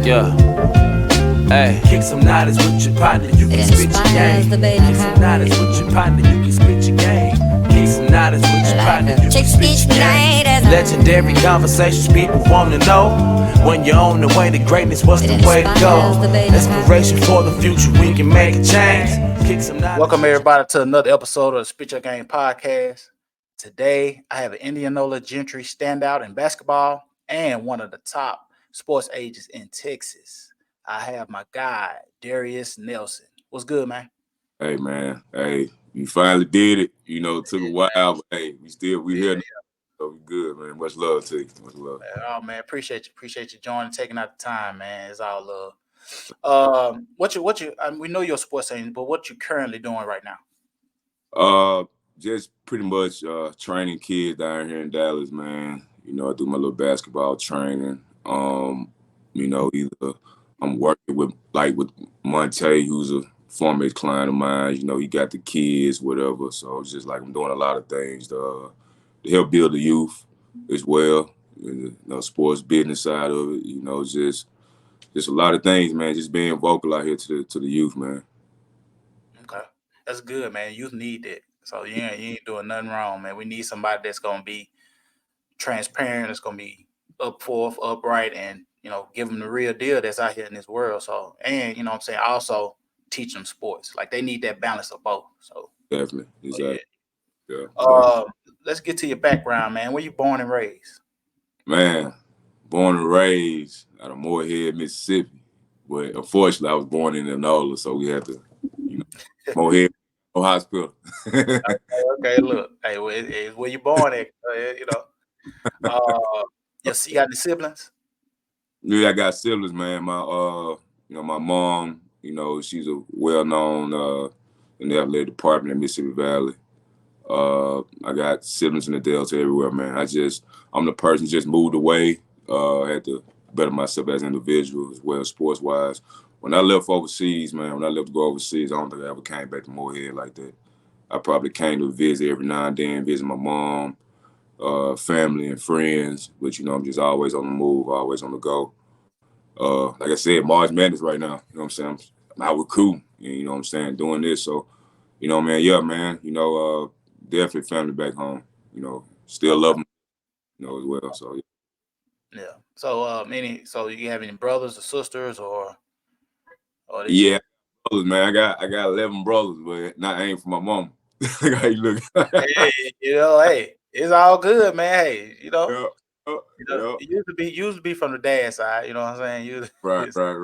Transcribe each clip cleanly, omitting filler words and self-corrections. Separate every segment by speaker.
Speaker 1: Yeah. Hey. Kick some knowledge with your partner, you can spit your game. Kick some knowledge with your partner, you can spit your game. Kick some knowledge with your partner, you can spit your game. Legendary conversations people wanna know. When you're on the way to greatness, what's the way to go? Inspiration for the future, we can make a change. Kick some knowledge.
Speaker 2: Welcome everybody to another episode of the Spit Your Game podcast. Today, I have an Indianola Gentry standout in basketball and one of the top sports agents in Texas. I have my guy, Derrius Nelson. What's good, man?
Speaker 3: Hey, man. Hey, you finally did it. You know, it took a while, but hey, we here now. So we good, man. Much love to you. Much love.
Speaker 2: Oh, man, appreciate you joining, taking out the time, man. It's all love. We know you're a sports agent, but what you currently doing right now?
Speaker 3: Just pretty much training kids down here in Dallas, man. You know, I do my little basketball training. You know, either I'm working with Monte, who's a former client of mine. You know, he got the kids, whatever. So it's just like I'm doing a lot of things to help build the youth as well. You know, sports business side of it. You know, just a lot of things, man. Just being vocal out here to the youth, man.
Speaker 2: Okay, that's good, man. Youth need that. So you ain't doing nothing wrong, man. We need somebody that's gonna be transparent, that's gonna be upright, and give them the real deal that's out here in this world. So, and what I'm saying, also teach them sports. Like they need that balance of both. So
Speaker 3: definitely, exactly.
Speaker 2: Yeah. Let's get to your background, man. Where you born and raised?
Speaker 3: Man, born and raised out of Morehead, Mississippi. But unfortunately, I was born in Enola, so we had to, Morehead, no hospital.
Speaker 2: Okay, look, hey, where you born at? You got any siblings?
Speaker 3: Yeah, I got siblings, man. My mom, she's a well-known in the athletic department in Mississippi Valley. I got siblings in the Delta everywhere, man. I'm the person who just moved away. Had to better myself as an individual as well, sports-wise. When I left overseas, man, when I left to go overseas, I don't think I ever came back to Morehead like that. I probably came to visit every now and then, visit my mom, family and friends. But, I'm just always on the move, always on the go. Like I said, March Madness right now, you know what I'm saying? I'm out recruiting, you know what I'm saying, doing this. So, man, definitely family back home, still love them, as well. So,
Speaker 2: yeah. So, so you have any brothers or sisters or
Speaker 3: yeah, brothers, man. I got 11 brothers, but I ain't for my mom. How you look?
Speaker 2: Hey, hey, it's all good, man. Hey,
Speaker 3: It
Speaker 2: used to be from the dad side. You know what I'm saying?
Speaker 3: Right. We supposed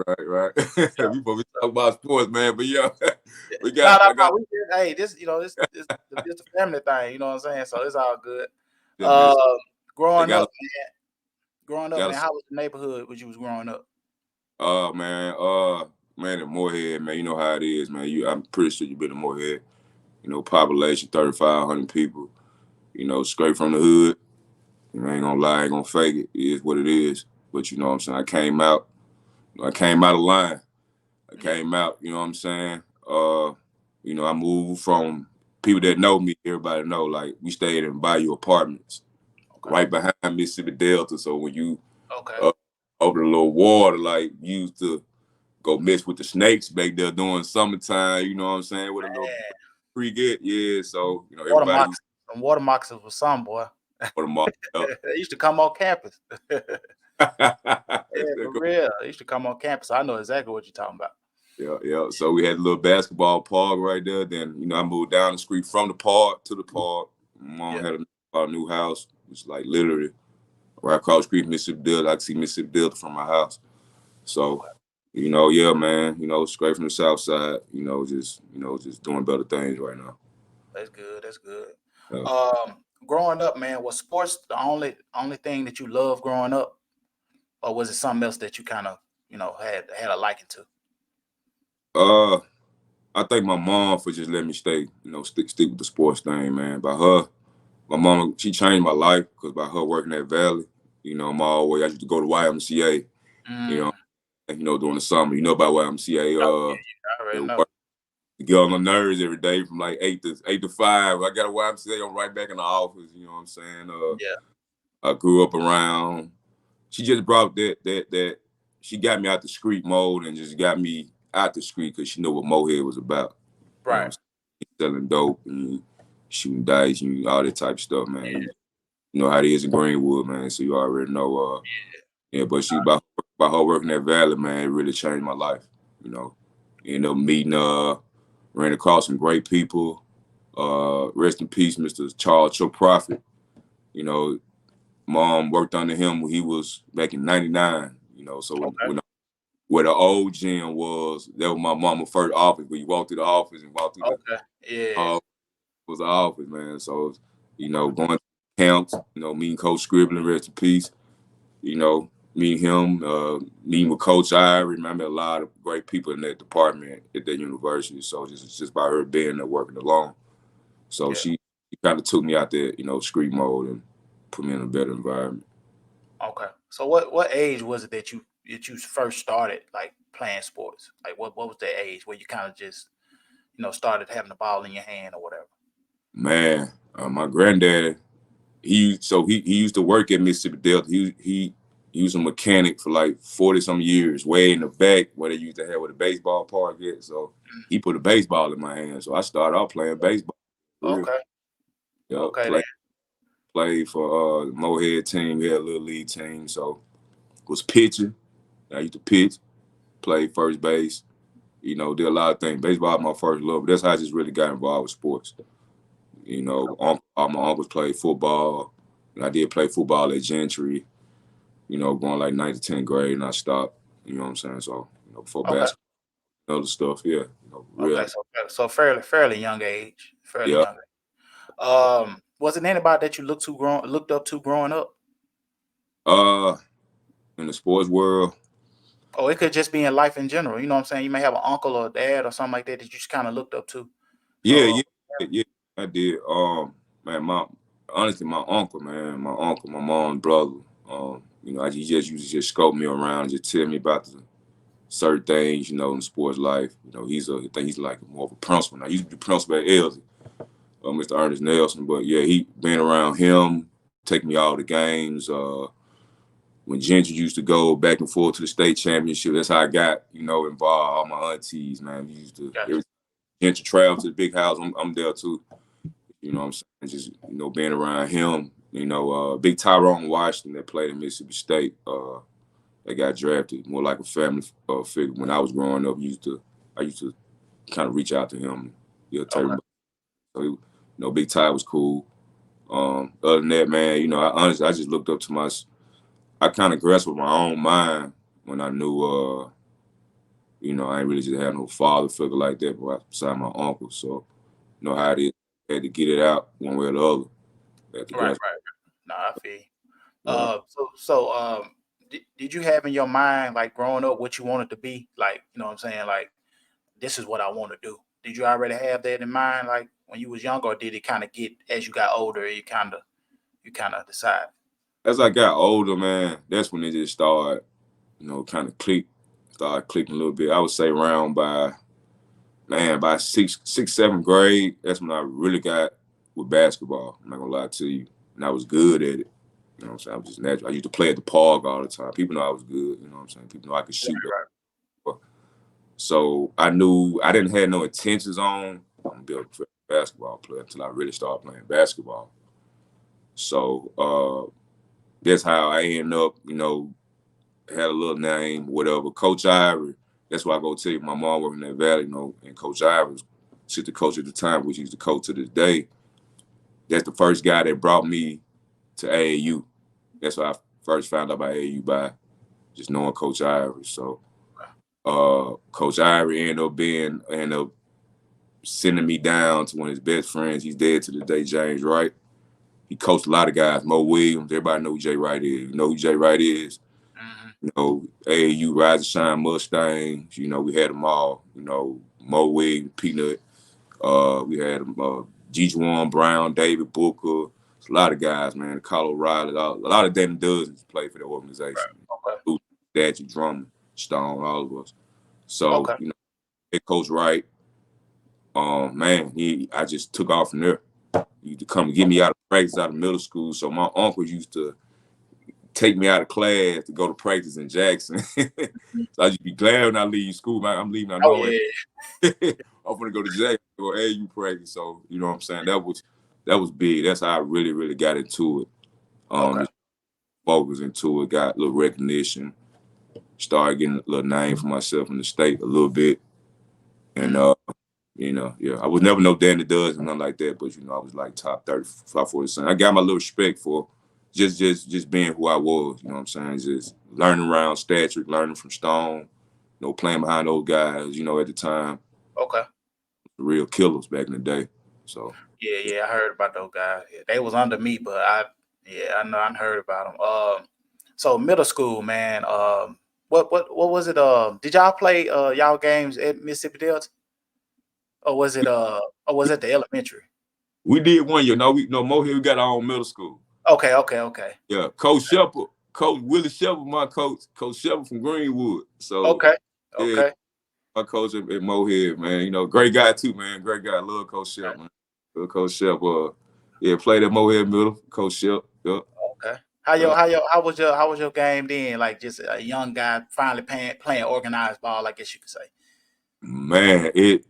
Speaker 3: to talk about sports, man, but yeah, we
Speaker 2: got. Hey, this a family thing. You know what I'm saying? So it's all good. Growing up, man. How was the neighborhood when you was growing up?
Speaker 3: Man, in Morehead, man, you know how it is, man. I'm pretty sure you've been in Morehead. Population 3,500 people. Straight from the hood. I ain't gonna lie, I ain't gonna fake it. It is what it is. But you know what I'm saying? I came out of line. I came out, you know what I'm saying? I moved from people that know me, everybody know, like we stayed in Bayou Apartments. Okay. Right behind Mississippi Delta. So when you over the little water, like you used to go mess with the snakes back there during summertime, you know what I'm saying? With a little pre-get, yeah. So, everybody
Speaker 2: water moccasins was some boy. They used to come on campus. Yeah, for real. They used to come on campus. I know exactly what you're talking about.
Speaker 3: Yeah. So we had a little basketball park right there. Then, I moved down the street from the park to the park. My mom had a new house. It's like literally right across the street from Mississippi Delta. I could see Mississippi Delta from my house. So, man, straight from the south side, just doing better things right now.
Speaker 2: That's good. Yeah. Growing up, man, was sports the only thing that you loved growing up? Or was it something else that you kind of, had a liking to?
Speaker 3: I thank my mom for just letting me stay, stick with the sports thing, man. By her, my mom, she changed my life because by her working at Valley, I used to go to YMCA, during the summer, about YMCA.
Speaker 2: I already know.
Speaker 3: Get on my nerves every day from like 8 to 5. I got a YMCA, I'm right back in the office, you know what I'm saying? I grew up around. She just brought that she got me out the street mode and just got me out the street because she know what Mohead was about. You know what I'm
Speaker 2: Right.
Speaker 3: saying? Selling dope and shooting dice and all that type of stuff, man.
Speaker 2: Yeah.
Speaker 3: You know how it is in Greenwood, man. So you already know. Yeah, but she by her working at Valley, man, it really changed my life. You know, ended up meeting, ran across some great people. Rest in peace, Mr. Charles Chuck Prophet. You know, mom worked under him when he was back in '99. You know, so
Speaker 2: Okay.
Speaker 3: where the old gym was, that was my mama's first office. Where you walk through the office and walk through the
Speaker 2: Okay. Yeah.
Speaker 3: was the office, man. So you know,
Speaker 2: Okay.
Speaker 3: going to camps, you know, meeting Coach Scribbling, rest in peace. You know, meeting him, meeting with Coach Irie. I met a lot of great people in that department at that university. So just by her being there working alone. So
Speaker 2: Yeah.
Speaker 3: she kind of took me out there, you know, street mode and put me in a better environment.
Speaker 2: Okay. So what age was it that you first started like playing sports? Like what was the age where you kind of just started having the ball in your hand or whatever?
Speaker 3: Man, my granddad, he used to work at Mississippi Delta. He was a mechanic for like 40 some years, way in the back where they used to have where the baseball park is. So he put a baseball in my hand. So I started off playing baseball. For real.
Speaker 2: Okay.
Speaker 3: Yep,
Speaker 2: Okay then.
Speaker 3: played for Mohead team. We had a little league team. So was pitching. I used to pitch, play first base, you know, did a lot of things. Baseball was my first love. But that's how I just really got involved with sports. You know, all my uncles played football. And I did play football at Gentry, you know, going like 9th to 10th grade, and I stopped. You know what I'm saying? So, you know, before
Speaker 2: Okay.
Speaker 3: basketball, other stuff, yeah. You know,
Speaker 2: Okay.
Speaker 3: real,
Speaker 2: So fairly young age. Fairly
Speaker 3: yeah.
Speaker 2: young age. Was it anybody that you looked up to growing up?
Speaker 3: Uh, in the sports world,
Speaker 2: Or it could just be in life in general. You know what I'm saying? You may have an uncle or a dad or something like that that you just kind of looked up to.
Speaker 3: yeah,
Speaker 2: So
Speaker 3: yeah, yeah, I did. Man, honestly, my uncle, man, my mom's brother. You know, he just used to just scope me around, just tell me about the certain things, you know, in sports life. You know, I think he's like more of a principal now. He used to be principal at Elsie, Mr. Ernest Nelson. But yeah, he been around him, taking me all the games. When Ginger used to go back and forth to the state championship, that's how I got, you know, involved. All my aunties, man, we used to
Speaker 2: gotcha.
Speaker 3: every Ginger travel to the big house. I'm there too. You know what I'm saying? Just, you know, being around him. You know, big Tyrone Washington that played in Mississippi State. That got drafted, more like a family figure. When I was growing up, I used to kind of reach out to him. Yeah, tell
Speaker 2: Okay.
Speaker 3: him. So, you know, Big Ty was cool. Other than that, man, you know, I just looked up to I kind of grasped with my own mind when I knew, you know, I ain't really just had no father figure like that, but beside my uncle. So, you know how it is. I had to get it out one way or the other. I had to
Speaker 2: Right,
Speaker 3: grasp.
Speaker 2: right. No, I feel you.
Speaker 3: Right.
Speaker 2: Did you have in your mind like growing up what you wanted to be? Like, you know what I'm saying? Like, this is what I want to do. Did you already have that in mind, like when you was younger, or did it kind of get as you got older, you kind of decide?
Speaker 3: As I got older, man, that's when it just started, you know, kind of started clicking a little bit. I would say around by sixth, seventh grade, that's when I really got with basketball. I'm not gonna lie to you. And I was good at it. You know what I'm saying? I was just natural. I used to play at the park all the time. People know I was good, you know what I'm saying? People know I could shoot.
Speaker 2: Right,
Speaker 3: So I knew I didn't have no intentions on I'm gonna be a basketball player until I really started playing basketball. So that's how I ended up, you know, had a little name, whatever. Coach Ivory, that's why I go tell you, my mom working at Valley, you know, and Coach Ivory was assistant coach at the time, which he's the coach to this day. That's the first guy that brought me to AAU. That's why I first found out about AAU by just knowing Coach Ivory. So Coach Ivory ended up sending me down to one of his best friends. He's dead to this day, James Wright. He coached a lot of guys, Mo Williams. Everybody know who Jay Wright is. You know who Jay Wright is.
Speaker 2: Mm-hmm.
Speaker 3: You know, AAU, Rise and Shine Mustangs. You know, we had them all. You know, Mo Williams, Peanut. We had G. Brown, David Booker. It's a lot of guys, man. Carlo Riley. A lot of Danny Dozens played for the organization.
Speaker 2: Right.
Speaker 3: Statue, Drummond, Stone, all of us. So,
Speaker 2: Okay.
Speaker 3: you know, head coach Wright, man, I just took off from there. He used to come and get me out of practice out of middle school. So my uncle used to take me out of class to go to practice in Jackson. So I just be glad when I leave school, man. I'm leaving. I
Speaker 2: Oh
Speaker 3: know
Speaker 2: yeah.
Speaker 3: it. I'm gonna go to Jackson or AU practice. So you know what I'm saying. That was big. That's how I really got into it.
Speaker 2: Okay.
Speaker 3: Just focus into it. Got a little recognition. Started getting a little name for myself in the state a little bit. And yeah, I was never no Danny Does and nothing like that, but I was like top 35, 40. I got my little respect for just being who I was. You know what I'm saying? Just learning around stature, learning from Stone, playing behind those guys. At the time,
Speaker 2: Okay.
Speaker 3: the real killers back in the day. So
Speaker 2: Yeah, I heard about those guys. Yeah, they was under me, but I know I heard about them. So middle school, man. What was it? Did y'all play y'all games at Mississippi Delta, or was it the elementary?
Speaker 3: we did one year. No more here. We got our own middle school.
Speaker 2: Okay.
Speaker 3: Yeah, Coach Shepard, Coach Willie Shepard, my Coach Shepard from Greenwood. So
Speaker 2: Okay.
Speaker 3: yeah, my coach at Mohead, man. Great guy too, man. Great guy. Love Coach Shep, man. Love Coach Shep. Yeah, played at Mohead Middle. Coach Shep. Yeah.
Speaker 2: Okay. How was your game then? Like just a young guy finally playing organized ball, I guess you could say.
Speaker 3: Man, it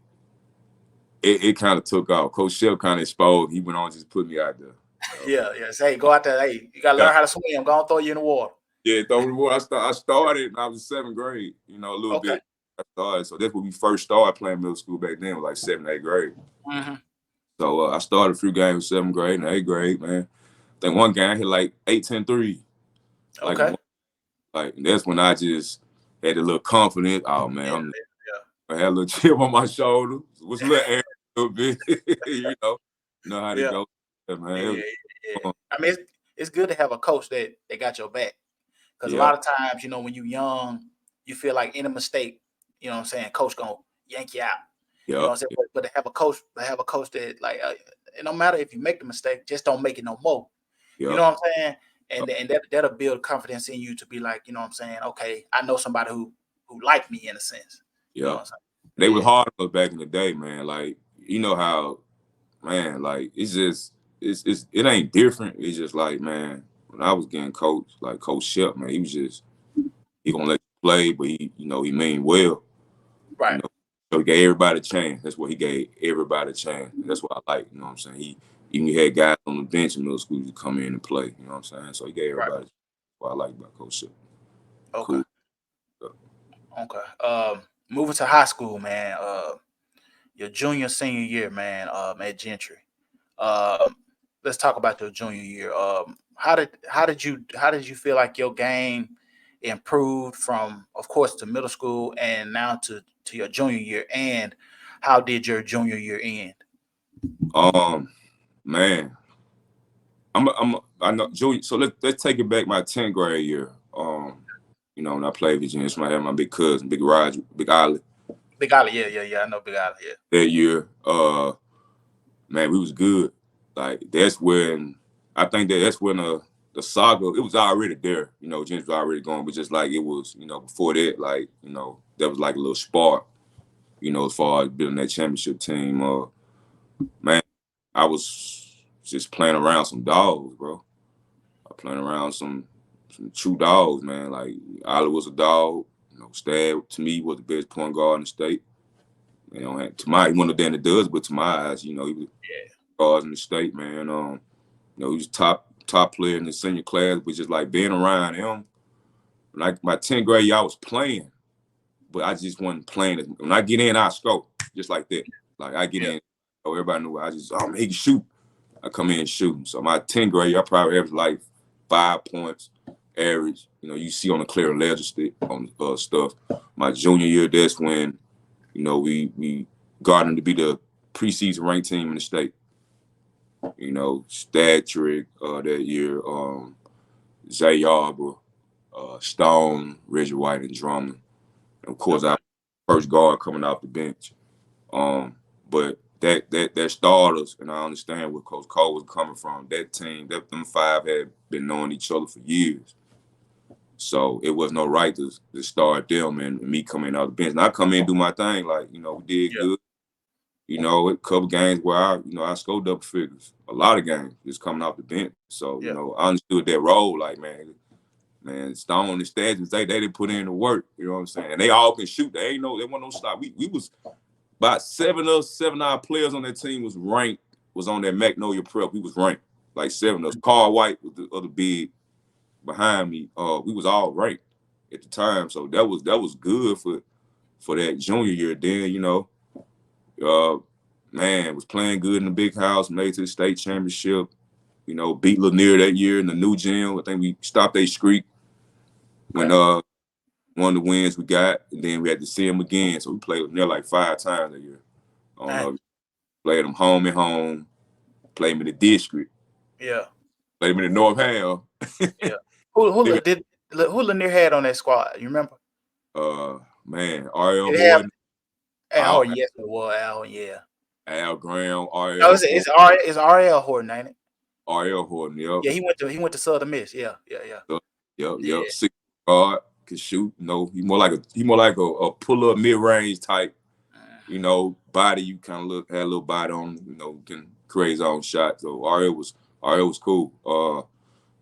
Speaker 3: kind of took off. Coach Shep kind of exposed. He went on just put me out there.
Speaker 2: Yeah. Say go out there. Hey, you gotta learn how to swim. Go on, throw you in the water.
Speaker 3: Yeah, throw me in the water. I started when I was in 7th grade. A little bit. I started. So that's when we first started playing middle school back then, like 7th, 8th grade.
Speaker 2: Mm-hmm.
Speaker 3: So I started a few games in 7th grade and 8th grade, man. I think one game I hit like 8, 10 threes.
Speaker 2: Okay.
Speaker 3: Like that's when I just had a little confidence. Oh man, I had a little chip on my shoulder. Was a little air a little bit. know how to go. Yeah, man.
Speaker 2: Yeah. I mean, it's good to have a coach that got your back. Because a lot of times, when you're young, you feel like any mistake, you know what I'm saying, coach gonna yank you out. You know what I'm saying? But to have a coach that like it don't matter if you make the mistake, just don't make it no more. You know what I'm saying? And that'll build confidence in you to be like, you know what I'm saying, okay, I know somebody who like me in a sense.
Speaker 3: Yeah.
Speaker 2: You know what I'm saying?
Speaker 3: They were hard on us back in the day, man. Like, how, man, like it's just it ain't different. It's just like, man, when I was getting coached, like Coach Shep, man, he gonna let you play, but he mean well.
Speaker 2: Right.
Speaker 3: So he gave everybody a chance. That's what he gave everybody a chance. And that's what I like. You know what I'm saying? He even had guys on the bench in middle school to come in and play. You know what I'm saying? So he gave everybody a chance. That's what I like about Coach Shep.
Speaker 2: Okay. Cool. Okay. Moving to high school, man. Your junior, senior year, man, at Gentry. Let's talk about your junior year. How did you feel like your game improved from, of course, to middle school and now to your junior year, and how did your junior year end?
Speaker 3: Man, I know junior. So let's take it back my 10th grade year. When I played Virginia, I had my big cousin, Big Roger, Big Ollie.
Speaker 2: Big Ollie, yeah, I know Big Ollie, yeah.
Speaker 3: That year, man, we was good. Like that's when that's when the saga, it was already there. James was already going, but just like it was, before that, like that was like a little spark. As far as building that championship team. Man, I was just playing around some dogs, bro. I playing around some true dogs, man. Like Ollie was a dog. Stab to me was the best point guard in the state. To my, he wasn't Danny Does, but to my eyes, he was guards in the state, man. He was top player in the senior class, but just like being around him. Like my 10th grade year, I was playing, but I just wasn't playing. When I get in, I score just like that. Like I get in, everybody knew man, he can shoot. I come in and shoot. So my 10th grade year, I probably averaged like 5 points average. You see on the clear ledger stick on stuff. My junior year, that's when we got him to be the preseason ranked team in the state. Statrick that year, Zay Yarborough, Stone, Reggie White, and Drummond. And of course, our first guard coming off the bench. But that starters, and I understand where Coach Cole was coming from. That team, them 5 had been knowing each other for years. So it was no right to start them and me coming out the bench. And I come in and do my thing, like, we did good. A couple games where I scored double figures. A lot of games just coming off the bench. So, I understood that role, like, man, man, Stone and Statins, they didn't put in the work. You know what I'm saying? And they all can shoot. They wasn't no stop. We was about 7 of our players on that team was on that Magnolia prep. We was ranked. Like 7 of us. Carl White was the other big behind me. We was all ranked at the time. So that was good for that junior year. Then, you know, man, was playing good in the big house, made it to the state championship. You know, beat Lanier that year in the new gym. I think we stopped a streak when one of the wins we got, and then we had to see him again. So we played Lanier like 5 times that year. I don't know. Played him home and home. Played him in the district.
Speaker 2: Yeah.
Speaker 3: Played him in the North Ham.
Speaker 2: Yeah. Who Lanier had on that squad? You remember?
Speaker 3: Man, R.L.
Speaker 2: Horton. Oh, yes, it was Al. Yeah.
Speaker 3: Al Graham, R.L.
Speaker 2: No, it's R.L. Horton, ain't it?
Speaker 3: R.L. Horton, yep.
Speaker 2: Yeah, he went to Southern Miss. Yeah.
Speaker 3: Yep. 6 guard, can shoot. You know, he more like a pull up mid range type. You know, body. You kind of had a little body on. You know, can create his own shot. So R.L. was cool.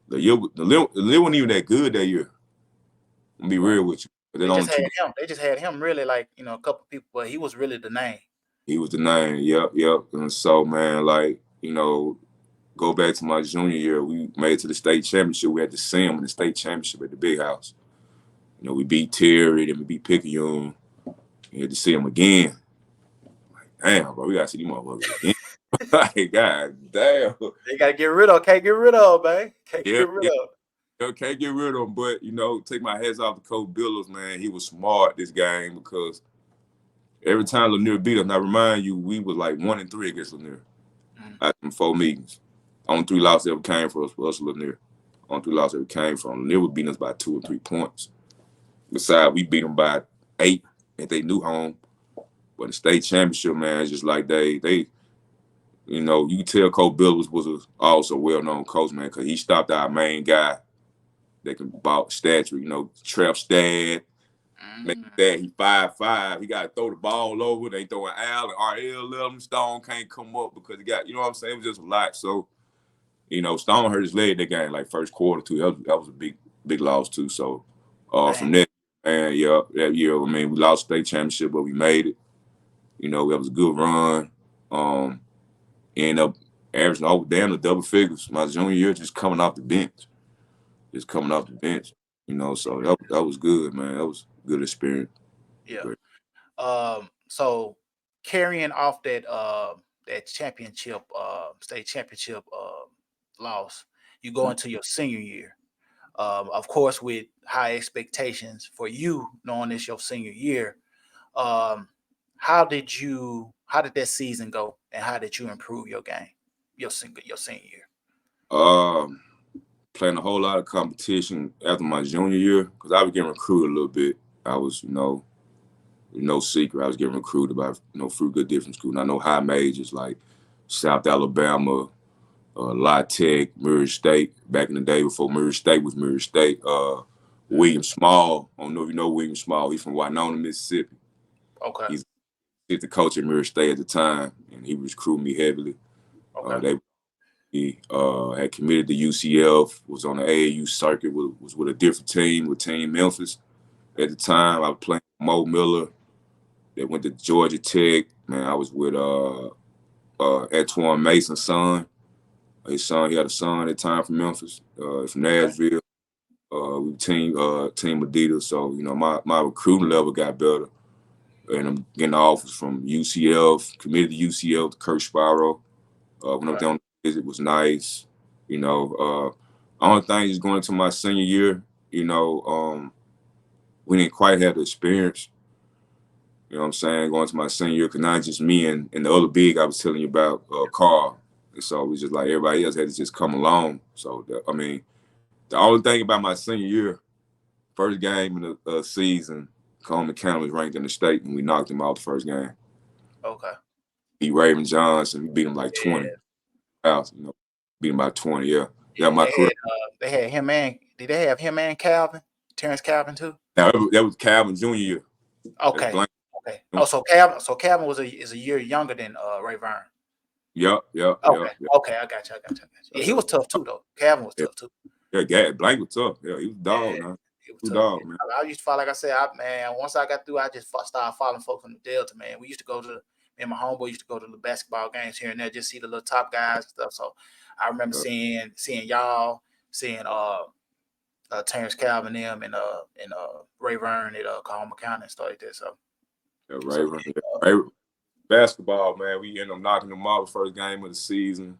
Speaker 3: The year wasn't even that good that year. I'm be real with you.
Speaker 2: They just had him really, like, you know, a couple people, but he was really the name.
Speaker 3: He was the name. Yep. And so, man, like, you know, go back to my junior year, we made it to the state championship. We had to see him in the state championship at the big house. You know, we beat Terry, then we beat Picayune. We had to see him again. Like, damn, bro, we gotta see these motherfuckers again. Like, God damn.
Speaker 2: They gotta get rid of. Can't get rid of, man. Can't get rid of.
Speaker 3: Can't get rid of him, but, you know, take my hats off to Coach Billers, man. He was smart this game because every time Lanier beat us, and I remind you, we was like 1-3 against Lanier at them 4 meetings. Only 3 losses ever came for us Lanier. Only 3 losses ever came from. Lanier was beating us by 2 or 3 points. Besides, we beat them by 8 at they new home. But the state championship, man, it's just like they you know, you can tell Coach Billers was also well-known coach, man, because he stopped our main guy that can ball stature, you know, Trev Stad. He 5'5". He got to throw the ball over. They throwing Al and R.L. let him. Stone can't come up because he got, you know what I'm saying? It was just a lot. So, you know, Stone hurt his leg that game, like first quarter, too. That was a big loss, too. So, from that, and that year, I mean, we lost state championship, but we made it. You know, that was a good run. Ended up averaging over down to double figures my junior year, just coming off the bench. You know, so that was good, man. That was a good experience.
Speaker 2: Yeah. So carrying off that championship, state championship loss, you go into your senior year. Of course, with high expectations for you, knowing it's your senior year. How did that season go, and how did you improve your game, your senior year?
Speaker 3: Playing a whole lot of competition after my junior year because I was getting recruited a little bit. I was, no secret, I was getting recruited by, through good different schools. And I know high majors like South Alabama, La Tech, Murray State. Back in the day before Murray State was Murray State. William Small. I don't know if you know William Small. He's from Winona, Mississippi.
Speaker 2: Okay.
Speaker 3: He's the coach at Murray State at the time, and he was recruiting me heavily.
Speaker 2: Okay.
Speaker 3: He had committed to UCF, was on the AAU circuit, was with a different team, with Team Memphis. At the time, I was playing with Mo Miller. They went to Georgia Tech. Man, I was with Antoine Mason's son. His son, he had a son at the time from Memphis, from Nashville. We Team Adidas. So, my recruiting level got better. And I'm getting offers from UCF, committed to UCF, to Kirk Spiro. When I was down it was nice, only thing is going into my senior year, we didn't quite have the experience. You know what I'm saying? Going to my senior year, because not just me and the other big I was telling you about, Carl. And so it was just like everybody else had to just come along. So, the only thing about my senior year, first game in the season, Coleman County was ranked in the state, and we knocked him out the first game.
Speaker 2: Okay.
Speaker 3: Beat Raven Johnson. We beat him like 20. Beat him by 20, yeah. My career.
Speaker 2: They had him and did they have him and Calvin? Terrence Calvin too?
Speaker 3: Now that was Calvin Jr. year.
Speaker 2: Okay. Oh, so Calvin is a year younger than Ray Vern.
Speaker 3: Yep.
Speaker 2: Okay, I got you. Yeah, he was tough too though. Calvin was tough too.
Speaker 3: Blank was tough. Yeah, he was dog, man.
Speaker 2: It was
Speaker 3: He was
Speaker 2: tough.
Speaker 3: dog, man.
Speaker 2: I used to follow, like I said, man, once I got through, I just started following folks from the Delta, man. We used to go to, me and my homeboy used to go to the basketball games here and there, just see the little top guys and stuff. So I remember seeing y'all, seeing Terrence Calvin them and Ray Vern at Kahoma County and stuff like that. So
Speaker 3: Ray, basketball, man, we ended up knocking them out the first game of the season.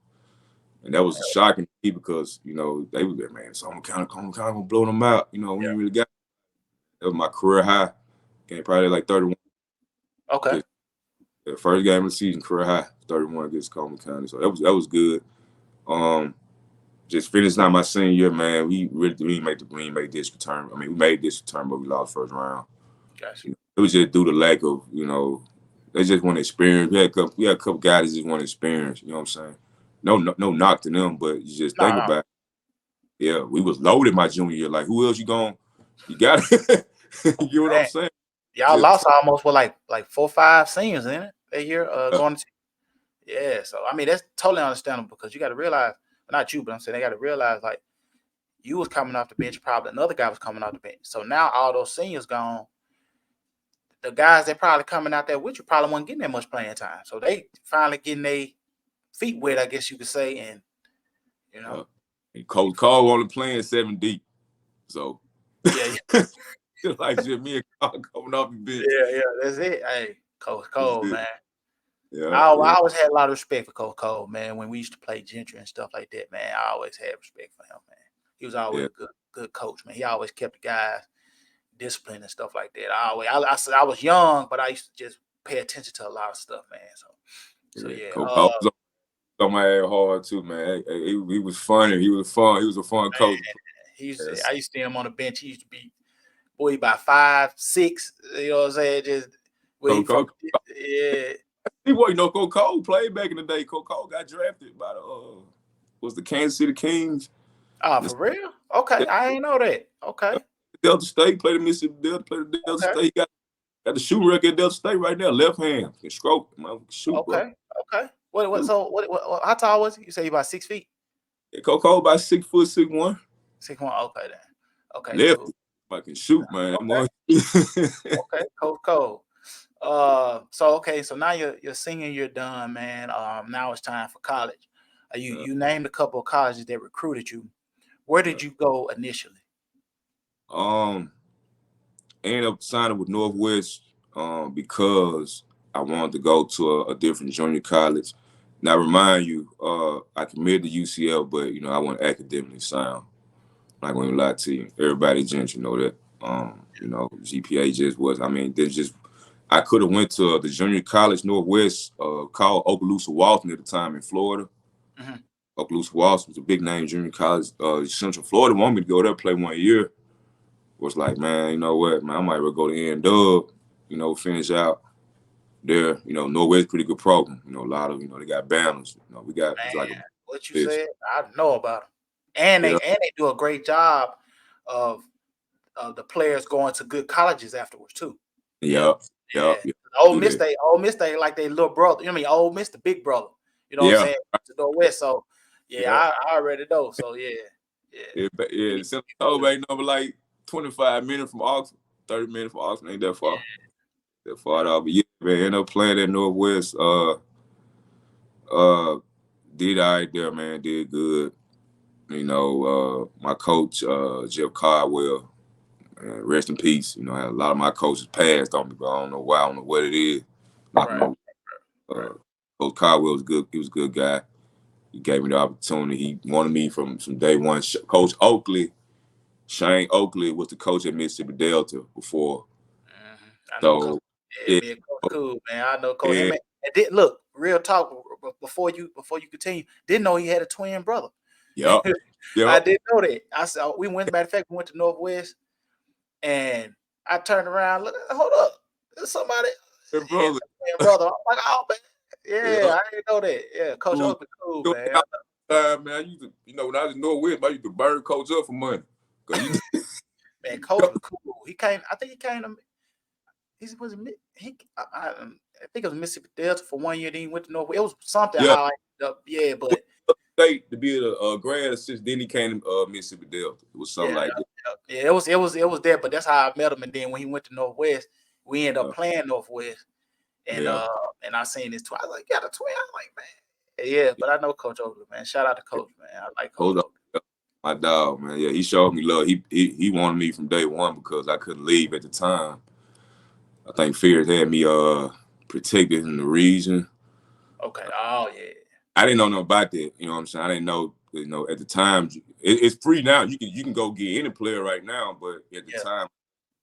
Speaker 3: And that was shocking to me because, you know, they were there, man. So I'm kind of gonna blow them out. You know, we ain't really got that was my career high. Game probably like 31.
Speaker 2: Okay.
Speaker 3: The first game of the season, career high, 31 against Coleman County. So that was good. Just finished out my senior year, man. We didn't make this return. I mean, we made this return, but we lost first round.
Speaker 2: Gotcha.
Speaker 3: You know, it was just due to lack of, you know, they just want experience. We had a couple guys that just want experience. You know what I'm saying? No knock to them, but you just think about it. Yeah, we was loaded my junior year. Like, who else you got it? You know what I'm saying?
Speaker 2: Y'all lost almost with like 4 or 5 seniors in it that year going to. Yeah, so I mean that's totally understandable because you got to realize, not you, but I'm saying they got to realize like you was coming off the bench, probably another guy was coming off the bench. So now all those seniors gone. The guys that probably coming out there with you probably weren't getting that much playing time. So they finally getting their feet wet, I guess you could say, and you know.
Speaker 3: And Coach Cole only playing 7 deep. So
Speaker 2: yeah.
Speaker 3: like just me and Cole coming off the bench.
Speaker 2: Yeah, that's it. Hey, Coach Cole, man.
Speaker 3: Yeah,
Speaker 2: I always had a lot of respect for Coach Cole, man. When we used to play Gentry and stuff like that, man, I always had respect for him, man. He was always a good coach, man. He always kept the guys disciplined and stuff like that. I said I was young, but I used to just pay attention to a lot of stuff, man. So yeah.
Speaker 3: Coach Cole was on my ass hard too, man. He was funny. He was fun. He was a fun coach.
Speaker 2: I used to see him on the bench. He used to be about 5, 6. You know what I'm saying? Just yeah.
Speaker 3: He wasn't no Coach Cole played back in the day. Coach Cole got drafted by the Kansas City Kings.
Speaker 2: For real? Okay, I ain't know that. Okay.
Speaker 3: Delta State played the Mississippi Delta. Played the Delta State. He got the shooting record at Delta State right there. Left hand can stroke. Shoot.
Speaker 2: Okay. Okay. What? So what? How tall was he? You say he about 6 feet?
Speaker 3: Yeah, Coach Cole about 6 foot 6'1".
Speaker 2: 6'1". Okay then. Okay.
Speaker 3: Left.
Speaker 2: Cool.
Speaker 3: I can shoot, man.
Speaker 2: Okay, Coach Cole. So now your senior year done, man. Now it's time for college. You named a couple of colleges that recruited you. Where did you go initially?
Speaker 3: Ended up signing with Northwest because I wanted to go to a different junior college. Now, remind you, I committed to UCL, but I wasn't academically sound. Like when you lie to you, everybody Gentry know that. GPA just was. I mean, I could have went to the junior college Northwest called Okaloosa Walton at the time in Florida.
Speaker 2: Mm-hmm.
Speaker 3: Okaloosa Walton was a big name junior college. Central Florida wanted me to go there play 1 year. Was like, man, you know what, man, I might well go to N-Dub, finish out there. Northwest pretty good program. A lot of, they got banners. We got
Speaker 2: what you said. I know about them, and they do a great job of the players going to good colleges afterwards too.
Speaker 3: Yeah.
Speaker 2: Ole Miss, they like their little brother. Ole Miss, the big brother. You know what I'm saying? To Northwest. So I already know. So
Speaker 3: yeah. Central ain't number like 25 minutes from Oxford, 30 minutes from Oxford. Ain't that far. That far at all. But man, ended up playing at Northwest. Did all right there, man. Did good. My coach, Jeff Caldwell, rest in peace. A lot of my coaches passed on me, but I don't know why. I don't know what it is. Coach Caldwell was good. He was a good guy. He gave me the opportunity. He wanted me from day one. Coach Oakley, Shane Oakley was the coach at Mississippi Delta before.
Speaker 2: I know Coach cool, man. I know Coach. And look, real talk. Before you continue, didn't know he had a twin brother.
Speaker 3: Yep.
Speaker 2: I didn't know that. I saw we went. Matter of fact, we went to Northwest, and I turned around. Look, hold up, there's somebody. Twin brother. I'm like, oh man, I didn't know that. Yeah, Coach Oakley, cool, man.
Speaker 3: Man, I used to, when I was in Northwest, I used to burn Coach up for money.
Speaker 2: Man, Coach was cool. He came. I think he came to. I think it was Mississippi Delta for 1 year. Then he went to Northwest. It was something. How I ended up, but
Speaker 3: State to be a grad assistant. Then he came to Mississippi Delta. It was something like that.
Speaker 2: Yeah, it was there, but that's how I met him. And then when he went to Northwest, we ended up playing Northwest. And I seen his twin. I was like, got a twin. I'm like, man. Yeah, but I know Coach Oakley, man. Shout out to Coach, man. I like Coach Oakley.
Speaker 3: My dog, man. Yeah, he showed me love. He wanted me from day one because I couldn't leave at the time. I think Fears had me protected in the region.
Speaker 2: Okay. Oh yeah.
Speaker 3: I didn't know nothing about that. You know what I'm saying? I didn't know. You know, at the time, it's free now. You can go get any player right now, but at the time,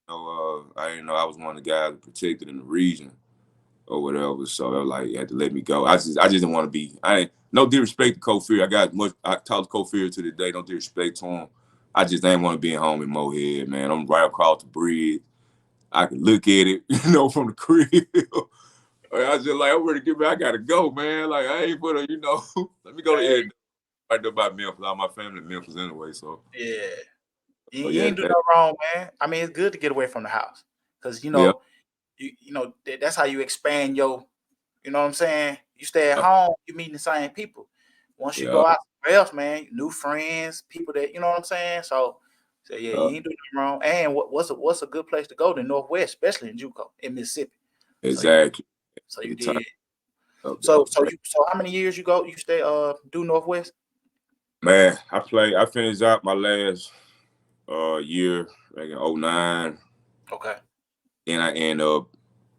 Speaker 3: you know, I didn't know I was one of the guys protected in the region or whatever. So they were like, you had to let me go. I just didn't want to be. No disrespect to Coach Fear. I talk to Coach Fear to this day. No disrespect to him. I just didn't want to be at home in Mohead, man. I'm right across the bridge. I can look at it, you know, from the crib. I was just like, I'm ready to get back. I gotta go, man. Like I ain't gonna, you know, let me go to Ed. Right there by Memphis. All my family in Memphis anyway. So
Speaker 2: you ain't do no wrong, man. I mean, it's good to get away from the house because you know, you know that's how you expand your. You know what I'm saying? You stay at home, you meeting the same people. Once you go out somewhere else, man, new friends, people that you know what I'm saying. So yeah, you ain't doing nothing wrong. And what's a good place to go to Northwest, especially in JUCO in Mississippi.
Speaker 3: Exactly.
Speaker 2: So you did. So how many years you stay do Northwest?
Speaker 3: Man, I finished out my last year like in 2009.
Speaker 2: Okay.
Speaker 3: And I ended up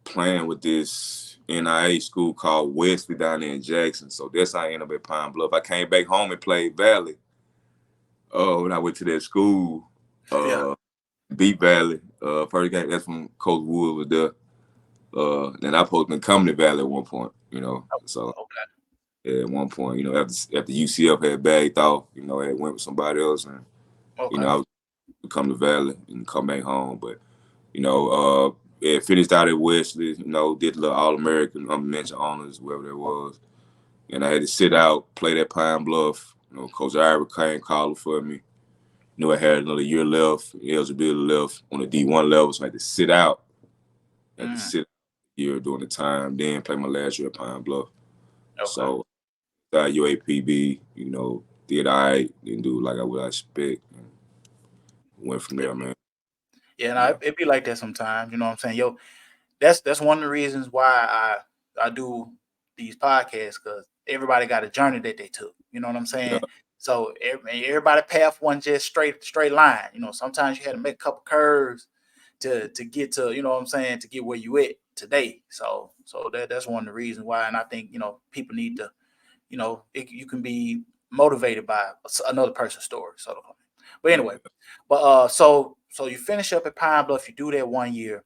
Speaker 3: playing with this NIA school called Wesley down there in Jackson. So that's how I ended up at Pine Bluff. I came back home and played Valley. When I went to that school, beat Valley. First game, that's when Coach Wood was there. Then I supposed to come to Valley at one point, you know. So at one point, you know, after UCF had bagged off, you know, I had went with somebody else, and you know, I was come to Valley and come back home. But you know, finished out at Wesley, you know, did a little All-American, unmentioned honors, whatever that was, and I had to sit out, play that Pine Bluff. You know, Coach Ira came calling for me. You know, I had another year left, eligibility left on the D1 level, so I had to sit out. I had to sit a year during the time, then play my last year at Pine Bluff. So, UAPB, you know, did didn't do like what I expect, and went from there, man.
Speaker 2: Yeah, no, it be like that sometimes. You know what I'm saying? Yo, that's one of the reasons why I do these podcasts because everybody got a journey that they took. You know what I'm saying? Yeah. So everybody path one just straight line. You know, sometimes you had to make a couple curves to get to, you know what I'm saying, to get where you at today. So that's one of the reasons why. And I think, you know, people need to, you know, you can be motivated by another person's story. So, but anyway, so you finish up at Pine Bluff, you do that 1 year.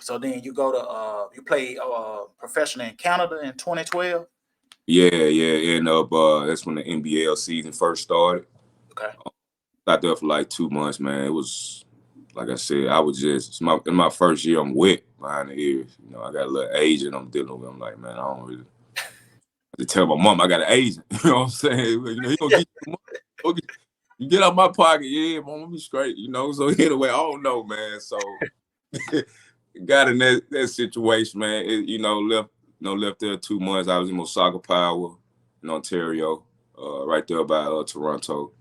Speaker 2: So then you go to you play professional in Canada in 2012.
Speaker 3: Yeah. And that's when the NBL season first started.
Speaker 2: Okay.
Speaker 3: Got there for like 2 months, man. It was like I said, I was just in my first year. I'm wet behind the ears. You know, I got a little agent I'm dealing with. I'm like, man, I don't really. I have to tell my mom I got an agent. You know what I'm saying? You know, he gonna get you money. You get out my pocket, yeah, mom, let me straight. You know, so anyway, I don't know, man. So got in that situation, man. Left there 2 months. I was in Osaka Power in Ontario, right there by Toronto.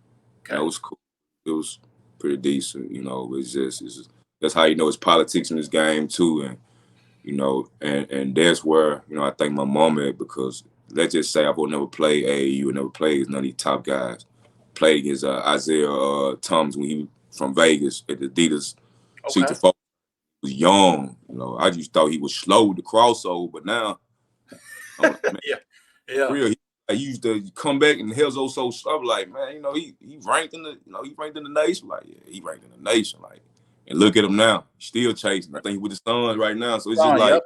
Speaker 3: Okay. That was cool. It was pretty decent, you know. It's just that's how you know it's politics in this game too, and you know, and that's where you know I thank my mom at because let's just say I would never play AAU and never played against none of these top guys. Played against Isaiah Thomas when he was from Vegas at the Adidas 64. He was young, you know. I just thought he was slow with the crossover, but now, I'm like, man, real. He used to come back and hell's so slow. Like, man, you know, he ranked in the nation. Like, yeah, he ranked in the nation. Like, and look at him now, still chasing. I think he with the Suns right now. So it's just like,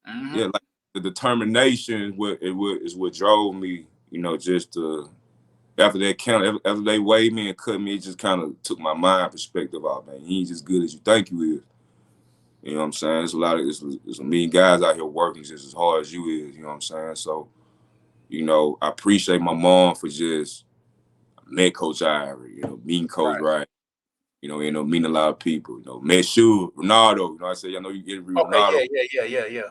Speaker 3: like the determination is what drove me. You know, just after that count, after they weighed me and cut me, it just kind of took my mind perspective off. Man, he ain't as good as you think you is. You know what I'm saying? There's a million guys out here working just as hard as you is. You know what I'm saying? So. You know, I appreciate my mom for just met Coach Ivory, you know, meeting Coach Wright, you know, meeting a lot of people, you know, met Ronaldo, you know, I said, I know you get Ronaldo.
Speaker 2: Yeah.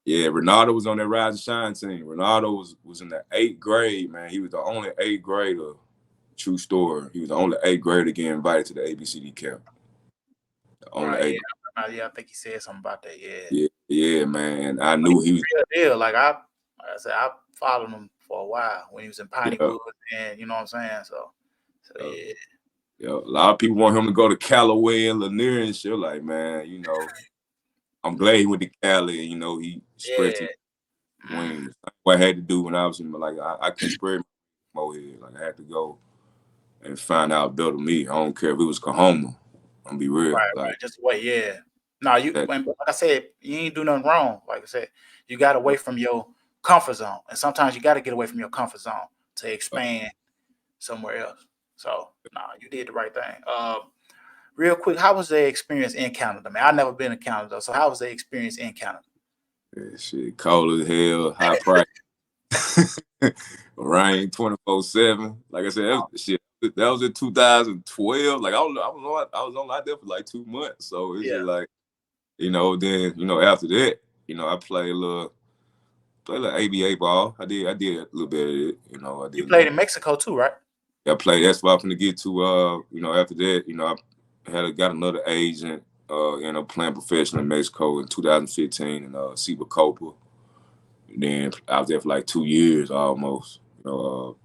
Speaker 3: Yeah, Ronaldo was on that Rise and Shine team. Ronaldo was in the 8th grade, man. He was the only 8th grader. True story. He was the only 8th grader to get invited to the ABCD camp. The only
Speaker 2: Right.
Speaker 3: 8th.
Speaker 2: Yeah, I think he said something about that. Yeah.
Speaker 3: Yeah, man. I
Speaker 2: But
Speaker 3: knew he was.
Speaker 2: real deal. Like I said, I followed him for a while when he was in Piney
Speaker 3: Yeah,
Speaker 2: Woods, and you know what I'm saying. So
Speaker 3: yeah,
Speaker 2: yeah.
Speaker 3: yeah. A lot of people want him to go to Callaway and Lanier and shit. Like, man, I'm glad he went to Cali. He spread his
Speaker 2: Yeah.
Speaker 3: wings. What I had to do when I was in, like, I couldn't spread my mohead. Like, I had to go and find out better me. I don't care if it was Kahoma. I'm gonna be real.
Speaker 2: Right. Just wait. Yeah. No,
Speaker 3: That,
Speaker 2: like I said, you ain't do nothing wrong. Like I said, you got away from your comfort zone, and sometimes you got to get away from your comfort zone to expand somewhere else. So, you did the right thing. Real quick, how was the experience in Canada, man? I've never been to Canada, so how was the experience in Canada?
Speaker 3: shit, cold as hell, high price. Rain 24/7. Like I said, that was in 2012. Like I was only out there for like 2 months. So it's
Speaker 2: Yeah.
Speaker 3: just like, then after that, I played a little ABA ball. I did a little bit of it. I
Speaker 2: You
Speaker 3: did a
Speaker 2: played
Speaker 3: little.
Speaker 2: in Mexico too, right?
Speaker 3: I played. That's what I'm gonna get to. After that, I got another agent. Playing professional in Mexico in 2015 in Copa. Then I was there for like 2 years almost.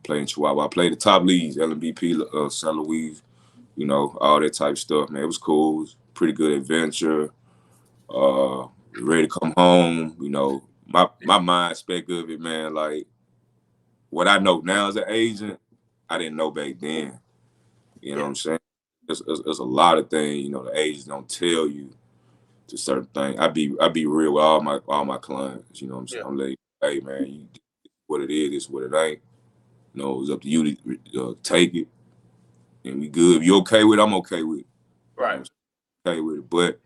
Speaker 3: Playing Chihuahua. I played the top leagues, LMBP, San Luis. All that type of stuff. Man, it was cool. It was pretty good adventure. Ready to come home. My mind spec of it, man. Like what I know now as an agent, I didn't know back then. You know what I'm saying? There's a lot of things. The agents don't tell you to certain things. I be real with all my clients. You know what I'm saying?
Speaker 2: Yeah.
Speaker 3: I'm like, hey man, what it is what it ain't. It's up to you to take it, and we good. If you okay with it, I'm okay with it.
Speaker 2: Right.
Speaker 3: Okay with it. But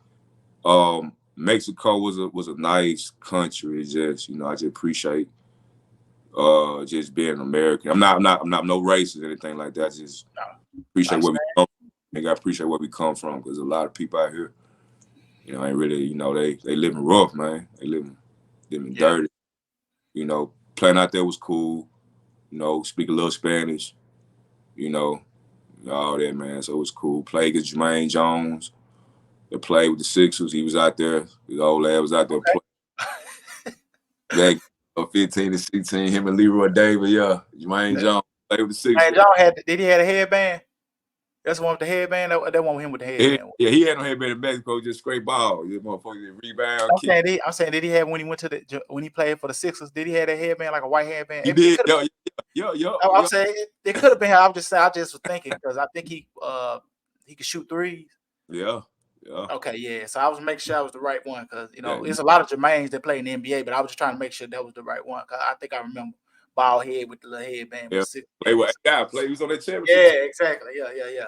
Speaker 3: Mexico was a nice country. It's just I just appreciate just being an American. I'm not no racist or anything like that. I just appreciate where we come from. I appreciate where we come from because a lot of people out here, ain't really, they living rough, man. They living dirty. Playing out there was cool. Speak a little Spanish. All that, man. So it was cool. Played against Jermaine Jones. They played with the Sixers. He was out there. The old lad was out there playing. Back 15 to 16, him and Leroy Davis, Jermaine Jones played with the Sixers.
Speaker 2: Hey, John did he have a headband? That's the one with the headband. That one with him with the headband.
Speaker 3: Yeah, he had no headband in Mexico, just straight ball. This motherfucker rebound.
Speaker 2: I'm saying, did he have when he went when he played for the Sixers? Did he have that headband like a white headband?
Speaker 3: He did. I'm
Speaker 2: saying it could have been. I just was thinking because I think he could shoot threes.
Speaker 3: Yeah.
Speaker 2: Okay, yeah. So I was making sure I was the right one because there's a lot of Jermaines that play in the NBA, but I was just trying to make sure that was the right one. Cause I think I remember bald head with the little headband.
Speaker 3: Yeah. Play with that guy. He was on that championship.
Speaker 2: Yeah, exactly. Yeah.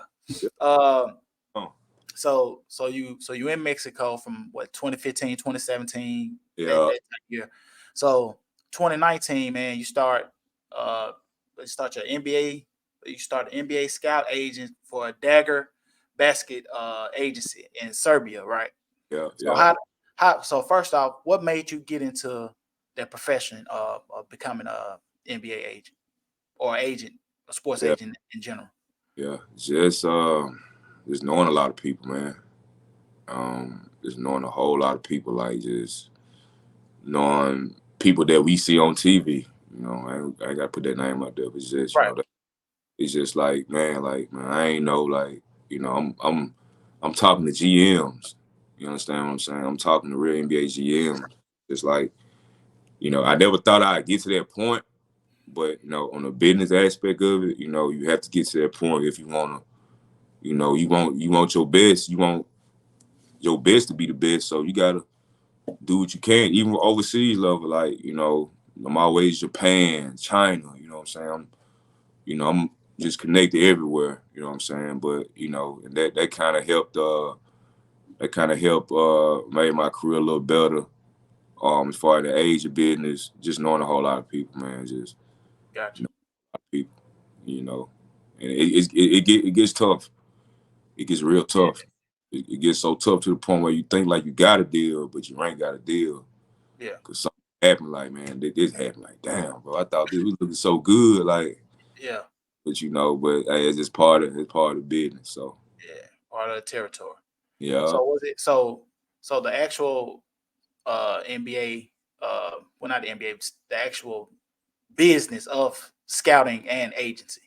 Speaker 2: So you in Mexico from what 2015, 2017.
Speaker 3: Yeah.
Speaker 2: That year. So 2019, man, you start your NBA. You start an NBA scout agent for a Dagger basket agency in Serbia, right?
Speaker 3: Yeah.
Speaker 2: So so first off, what made you get into that profession of becoming a NBA agent or agent, a sports agent in general?
Speaker 3: Yeah, just knowing a lot of people, man. Just knowing a whole lot of people, like just knowing people that we see on TV. I ain't gotta put that name out there, but it's just
Speaker 2: right.
Speaker 3: It's just like man, I ain't know, I'm talking to GMs. You understand what I'm saying? I'm talking to real NBA GMs. It's like, I never thought I'd get to that point, but on the business aspect of it, you have to get to that point if you wanna, you want your best, you want your best to be the best. So you gotta do what you can, even overseas level, like, I'm always Japan, China, you know what I'm saying? I'm just connected everywhere, you know what I'm saying? But, and that kind of helped, made my career a little better. As far as the age of business, just knowing a whole lot of people, man, just
Speaker 2: gotcha.
Speaker 3: People, and it gets tough. It gets real tough. It gets so tough to the point where you think like you got a deal, but you ain't got a deal.
Speaker 2: Yeah.
Speaker 3: Because happened, like, man, this happened. Like, damn, bro, I thought this was looking so good, like,
Speaker 2: Yeah.
Speaker 3: but but hey, it's just part of the business. So
Speaker 2: Yeah. Part of the territory.
Speaker 3: yeah,
Speaker 2: So was it so the actual NBA well, not the NBA, the actual business of scouting and agency.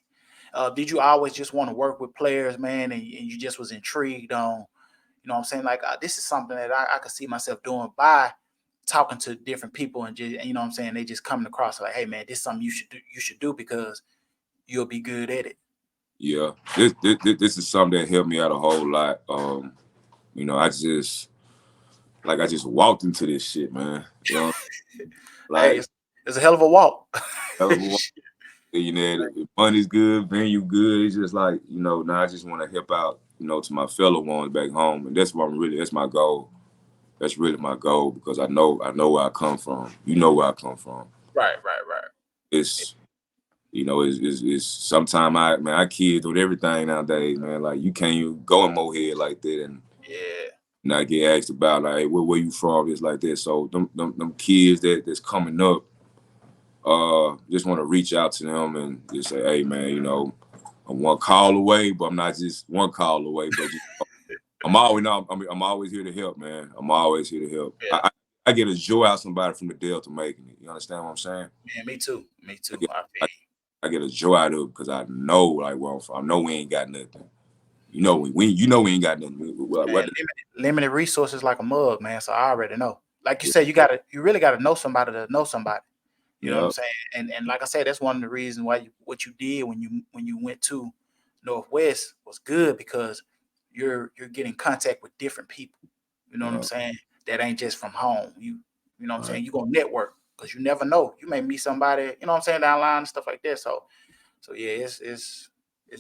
Speaker 2: Did you always just want to work with players, man, and you just was intrigued on, you know what I'm saying? Like, this is something that I could see myself doing by talking to different people and just, you know what I'm saying? They just coming across like, hey, man, this is something you should do because you'll be good at it.
Speaker 3: yeah. This is something that helped me out a whole lot. I just walked into this shit, man.
Speaker 2: Hey,
Speaker 3: Like
Speaker 2: it's a hell of a walk.
Speaker 3: hell of a walk. The money's good, venue good. It's just like, now I just want to help out, to my fellow ones back home, and that's my goal. That's really my goal because I know where I come from. You know where I come from.
Speaker 2: Right.
Speaker 3: It's it's sometimes our kids do everything nowadays, man. Like you can't even go in Mohead like that and not get asked about like, hey, where you from? It's like that. So them kids that's coming up, just want to reach out to them and just say, hey man, I'm one call away, but I'm not just one call away, but just, I'm always here to help, man. I'm always here to help.
Speaker 2: Yeah.
Speaker 3: I get a joy out of somebody from the Delta making it. You understand what I'm saying?
Speaker 2: Yeah, me too.
Speaker 3: I get a joy out of it because I know like where I'm from. I know we ain't got nothing. We ain't got nothing.
Speaker 2: Man, limited resources like a mug, man. So I already know. Like you said, you really gotta know somebody to know somebody. You know what I'm saying? And like I said, that's one of the reasons why what you did when you went to Northwest was good because you're getting contact with different people. You know what I'm saying? That ain't just from home. You know what I'm saying? You're gonna network because you never know. You may meet somebody, you know what I'm saying, down the line and stuff like that. So yeah, it's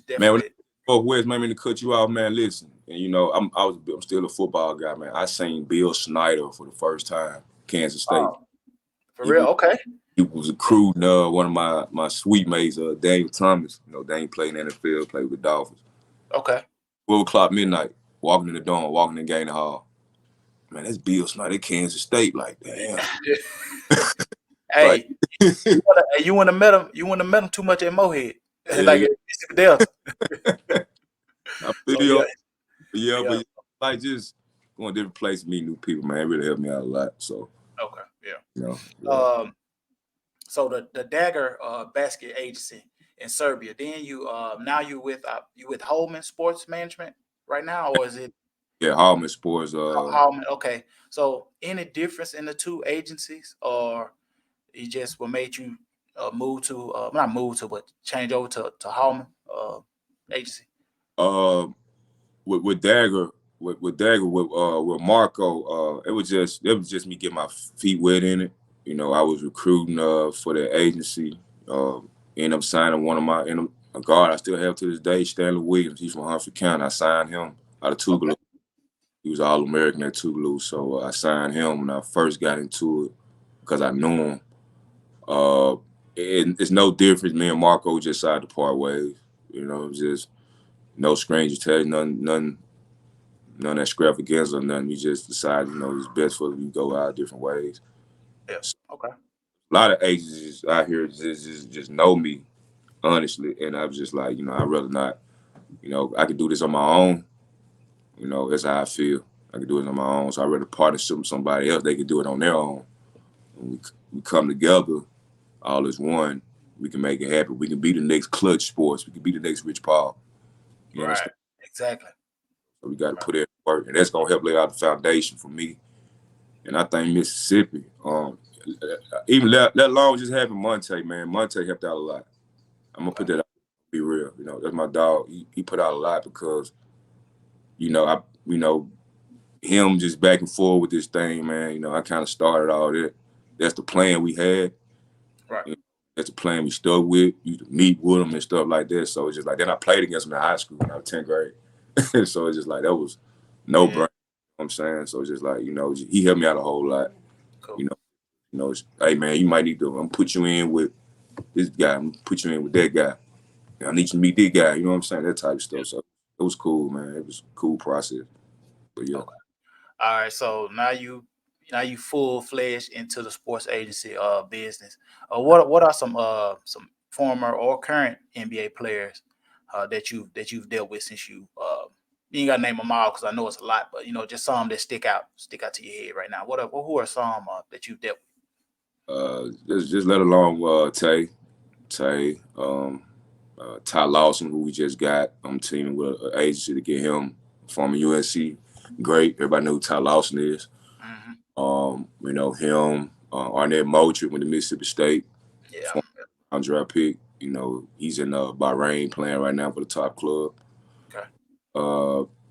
Speaker 2: definitely.
Speaker 3: Man, Northwest made me to cut you off, man. Listen, and I'm still a football guy, man. I seen Bill Snyder for the first time, Kansas State.
Speaker 2: For real? Okay.
Speaker 3: He was recruiting one of my sweet mates, Daniel Thomas. Daniel played in the NFL, played with the Dolphins.
Speaker 2: Okay.
Speaker 3: 12:00 midnight, walking in the dorm, walking in Gainer Hall. Man, that's Bill Snyder, Kansas State. Like, damn.
Speaker 2: Hey, you wouldn't have met him. You wouldn't have met him too much at Mohead. Like it's Delta.
Speaker 3: I feel, but like just going to different places, meet new people, man, it really helped me out a lot. So
Speaker 2: okay, yeah. So the Dagger basket agency in Serbia. Then you now you with Holman Sports Management right now, or is it?
Speaker 3: Yeah, Holman Sports.
Speaker 2: Holman. Okay. So any difference in the two agencies, or it just what made you move to not move to, but change over to Holman agency?
Speaker 3: With Dagger, with Marco, it was just me getting my feet wet in it. I was recruiting for the agency. Ended up signing a guard I still have to this day, Stanley Williams. He's from Humphrey County. I signed him out of Tougaloo. Okay. He was All-American at Tougaloo, so I signed him when I first got into it because I knew him. It's no difference. Me and Marco just decided to part ways. Just no strangers tell none extravaganza or nothing. We just decided, it's best for us to go our different ways.
Speaker 2: Yeah. Okay.
Speaker 3: A lot of agencies out here just know me, honestly, and I was just like, I'd rather not. I could do this on my own. That's how I feel. I could do it on my own, so I'd rather partnership with somebody else. They could do it on their own. When we come together, all as one, we can make it happen. We can be the next Clutch Sports. We can be the next Rich Paul.
Speaker 2: You understand? Exactly.
Speaker 3: So we got to put in work, and that's gonna help lay out the foundation for me. And I think Mississippi, even let alone just having Monte, man. Monte helped out a lot. I'm gonna put that out. Be real, that's my dog. He put out a lot because, him just back and forth with this thing, man. I kind of started all that. That's the plan we had.
Speaker 2: Right.
Speaker 3: That's the plan we stuck with. You meet with them and stuff like that. So it's just like, then I played against him in high school when I was 10th grade. So it's just like, that was no brainer. You know what I'm saying? So it's just like, he helped me out a whole lot. Cool. Hey man, you might need to, I'm gonna put you in with this guy, I'm gonna put you in with that guy. I need you to meet this guy, you know what I'm saying? That type of stuff. So it was cool, man. It was a cool process. But yeah.
Speaker 2: Okay. All right. So now you now you full fledged into the sports agency business. What are some former or current NBA players that you've dealt with since you ain't gotta name them all because I know it's a lot, but just some that stick out to your head right now. Who are some that you've dealt
Speaker 3: Just let alone Tay, Ty Lawson, who we just got. I'm teaming with an agency to get him from USC. Great, everybody know who Ty Lawson is.
Speaker 2: with?
Speaker 3: Him, Arnett Moultrie with the Mississippi State,
Speaker 2: Yeah.
Speaker 3: former pick. He's in Bahrain playing right now for the top club.
Speaker 2: Okay.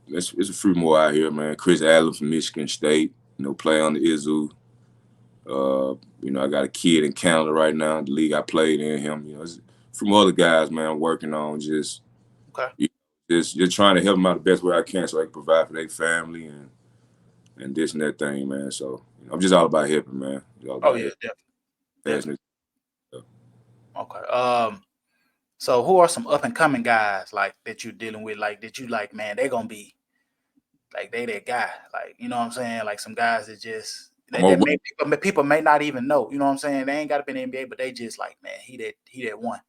Speaker 3: It's a few more out here, man. Chris Allen from Michigan State, play on the ISU. I got a kid in Canada right now, the league I played in him. It's from other guys, man, I'm working on
Speaker 2: Okay.
Speaker 3: just trying to help them out the best way I can so I can provide for their family and this and that thing, man. So I'm just all about helping, man.
Speaker 2: Oh yeah, definitely. Okay. So who are some up and coming guys like that you're dealing with, like that you like, man, they're gonna be like they that guy, like you know what I'm saying, like some guys that just that people may not even know, you know what I'm saying? They ain't got to be in the NBA, but they just like, man, he that one.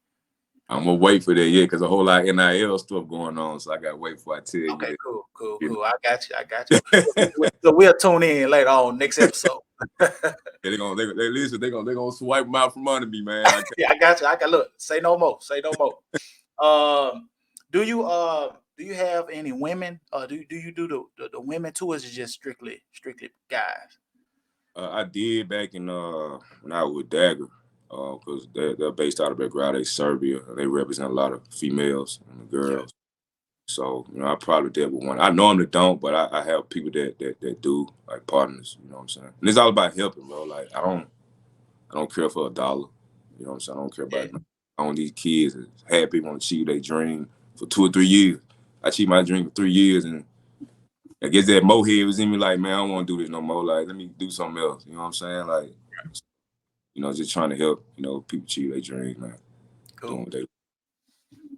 Speaker 3: I'm gonna wait for that, because a whole lot of NIL stuff going on, so I gotta wait before I tell you.
Speaker 2: Okay, cool. I got you. So we'll tune in later on next episode.
Speaker 3: They're gonna swipe them out from under me, man.
Speaker 2: Yeah, I got you. I got look. Say no more. Do you have any women? Do you do the women too, or is it just strictly guys?
Speaker 3: I did back in when I was with Dagger, because they're based out of Belgrade, Serbia. They represent a lot of females and girls. So I probably dealt with one. I normally don't, but I have people that do, like partners. You know what I'm saying? And it's all about helping, bro. Like I don't care for a dollar. You know what I'm saying? I don't care about nothing. I want these kids that had people want to achieve their dream for 2 or 3 years. I achieved my dream for 3 years, and I guess that mohead was in me like, man, I don't want to do this no more. Like, let me do something else. You know what I'm saying? Like, just trying to help, people achieve their dreams, man.
Speaker 2: Cool.
Speaker 3: Doing what they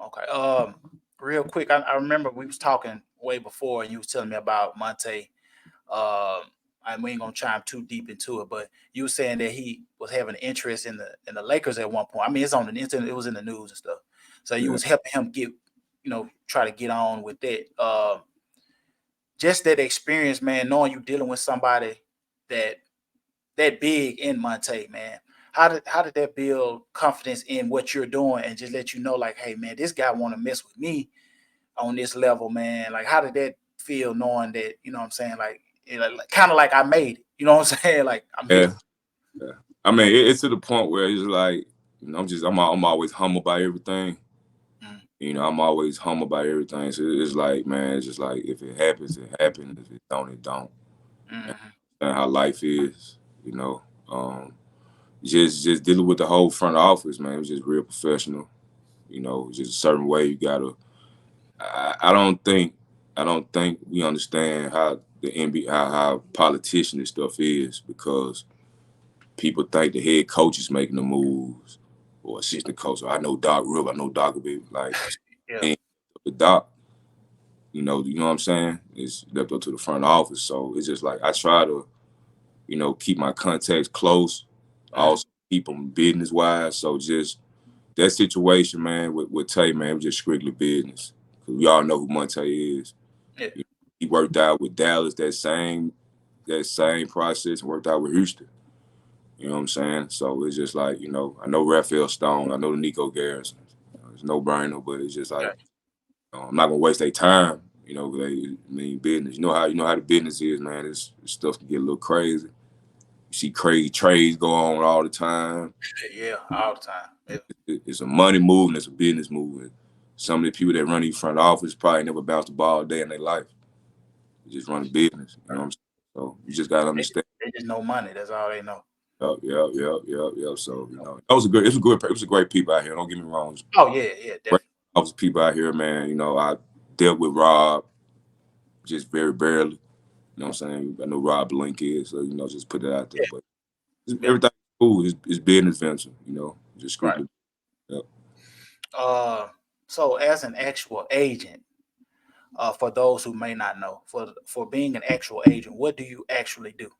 Speaker 2: Okay. Real quick, I remember we was talking way before, and you was telling me about Monte. And we ain't gonna chime too deep into it, but you were saying that he was having interest in the Lakers at one point. I mean, it's on the internet, it was in the news and stuff. So you was helping him get, try to get on with that. Just that experience, man, knowing you dealing with somebody that big in Monte, man. How did that build confidence in what you're doing and just let you know, like, hey, man, this guy want to mess with me on this level, man? Like, how did that feel knowing that, you know what I'm saying? Like, kind of like I made it, you know what I'm saying? Like, I'm here.
Speaker 3: Yeah. I mean, it's to the point where it's like, I'm always humble by everything. I'm always humble by everything. So it's like, man, it's just like, if it happens, it happens. If it don't, it don't. And how life is, just dealing with the whole front office, man. It was just real professional. Just a certain way you gotta. I don't think we understand how the NBA, how politician and stuff is, because people think the head coach is making the moves or assistant coach. I know Doc Rivers. I know Doc will be like, the Doc. You know what I'm saying? It's left up to the front office. So it's just like I try to, keep my contacts close. Also keep them business wise. So just that situation, man, with Tay, man, it was just strictly business. Cause we all know who Monte is.
Speaker 2: Yeah.
Speaker 3: He worked out with Dallas that same process, and worked out with Houston. You know what I'm saying? So it's just like, I know Raphael Stone, I know the Nico Garrison. It's no brainer, but it's just like, I'm not gonna waste their time. They mean business. You know how the business is, man. This stuff can get a little crazy. You see crazy trades go on all the time.
Speaker 2: Yeah, all the time. Yeah.
Speaker 3: It's a money move and it's a business move. And some of the people that run the front office probably never bounced the ball a day in their life. They just run a business. You know what I'm saying? So you just gotta understand.
Speaker 2: They just know money. That's all they know.
Speaker 3: Yeah. So it was a great people out here. Don't get me wrong.
Speaker 2: Oh yeah, definitely.
Speaker 3: Office people out here, man. I dealt with Rob just very barely. You know what I'm saying? I know Rob Blink is, so just put that out there. But everything's cool. It's business venture. Just strictly.
Speaker 2: Right. Yeah. So as an actual agent, for those who may not know, for being an actual agent, what do you actually do?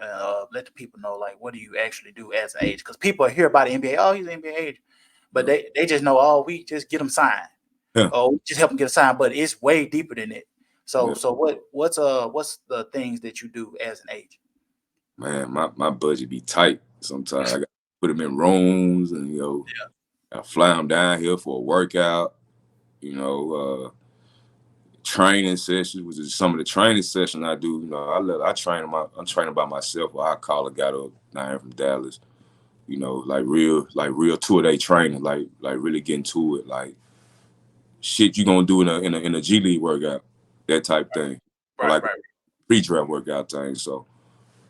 Speaker 2: let the people know, like, what do you actually do as an agent? Because people hear about the NBA, oh, he's an NBA agent, but they just know, oh, we just get them signed,
Speaker 3: Yeah.
Speaker 2: or we just help them get a sign. But it's way deeper than it. So
Speaker 3: Yeah.
Speaker 2: so what's the things that you do as an agent?
Speaker 3: Man, my budget be tight sometimes. I got to put them in rooms, and I fly them down here for a workout. Training sessions, which is some of the training sessions I do. I'm training by myself. Or I call a guy up down from Dallas. Like real 2-a-day training, like really getting to it, like shit you gonna do in a G League workout, that type thing, or like pre-draft workout thing. So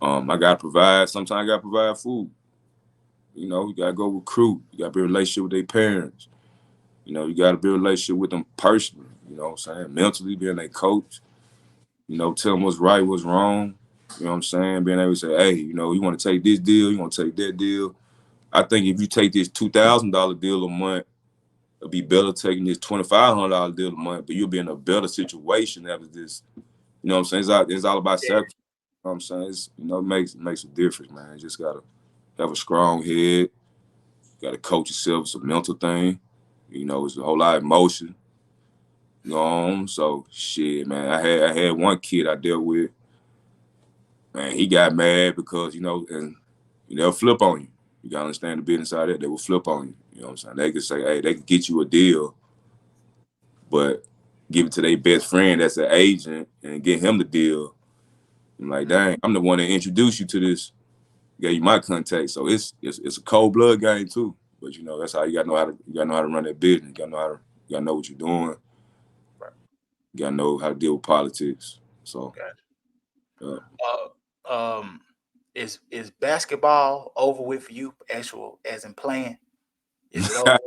Speaker 3: I gotta provide. Sometimes I gotta provide food. You gotta go recruit. You gotta build a relationship with their parents. You gotta build a relationship with them personally. You know what I'm saying? Mentally, being their coach. Tell them what's right, what's wrong. You know what I'm saying? Being able to say, hey, you want to take this deal, you want to take that deal. I think if you take this $2,000 deal a month, it'll be better taking this $2,500 deal a month, but you'll be in a better situation after this. You know what I'm saying? It's all about sacrifice. You know what I'm saying? It makes a difference, man. You just gotta have a strong head. You gotta coach yourself. It's a mental thing. It's a whole lot of emotion. So shit, man. I had one kid I dealt with. Man, he got mad because and they'll flip on you. You gotta understand the business out there. They will flip on you. You know what I'm saying? They could say, hey, they could get you a deal, but give it to their best friend that's an agent and get him the deal. I'm like, dang, I'm the one that introduced you to this, gave you my contact. So it's a cold blood game too. But that's how you gotta know how to run that business. You gotta know what you're doing. You gotta know how to deal with politics. So
Speaker 2: Is basketball over with for you, as in playing? Is it over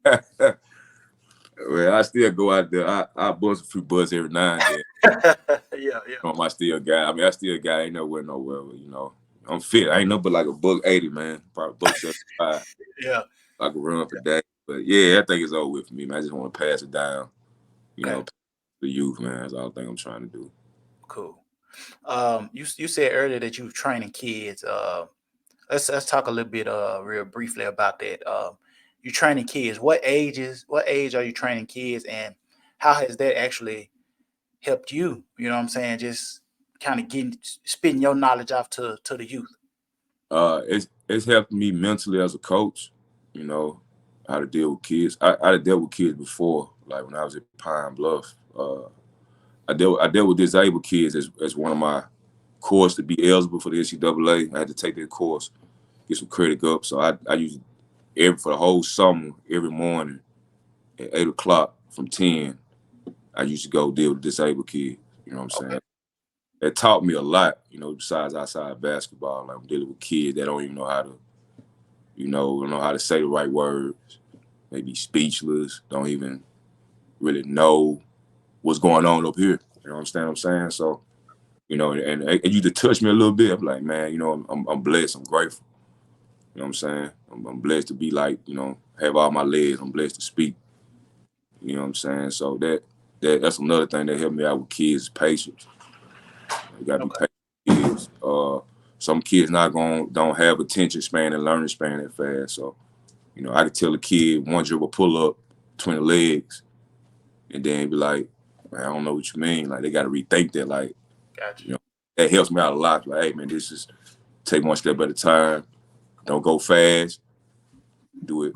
Speaker 2: with?
Speaker 3: Well, I still go out there. I bust a few butts every now and then.
Speaker 2: Yeah.
Speaker 3: I still got. I mean, I still got. Ain't nowhere. But, I'm fit. I ain't no but like a $180, man. Probably $175.
Speaker 2: Yeah.
Speaker 3: I can run for that. But yeah, I think it's over with for me, man. I just want to pass it down. To the youth, man. That's all I think I'm trying to do.
Speaker 2: Cool. You said earlier that you were training kids. Let's talk a little bit real briefly about that. You training kids. What age are you training kids, and how has that actually helped you? You know what I'm saying? Just kind of spitting your knowledge off to the youth.
Speaker 3: It's helped me mentally as a coach, how to deal with kids. I dealt with kids before, like when I was at Pine Bluff. I dealt with disabled kids as one of my course to be eligible for the NCAA. I had to take that course, get some credit up. So I used for the whole summer, every morning at 8:00 from 10, I used to go deal with disabled kids. You know what I'm saying? It taught me a lot, besides outside basketball. Like I'm dealing with kids that don't even know how to, don't know how to say the right words, maybe speechless, don't even really know what's going on up here. You know what I'm saying? So, and it used to touch me a little bit. I'm like, man, I'm blessed, I'm grateful. You know what I'm saying? I'm blessed to be like, have all my legs. I'm blessed to speak. You know what I'm saying? So that's another thing that helped me out with kids is patience. You gotta be patient with kids. Some kids don't have attention span and learning span that fast. So, I could tell a kid one dribble pull up between the legs, and then be like, man, I don't know what you mean. Like they gotta rethink that. Like,
Speaker 2: Gotcha.
Speaker 3: That helps me out a lot. Like, hey man, this is take one step at a time. Don't go fast. Do it,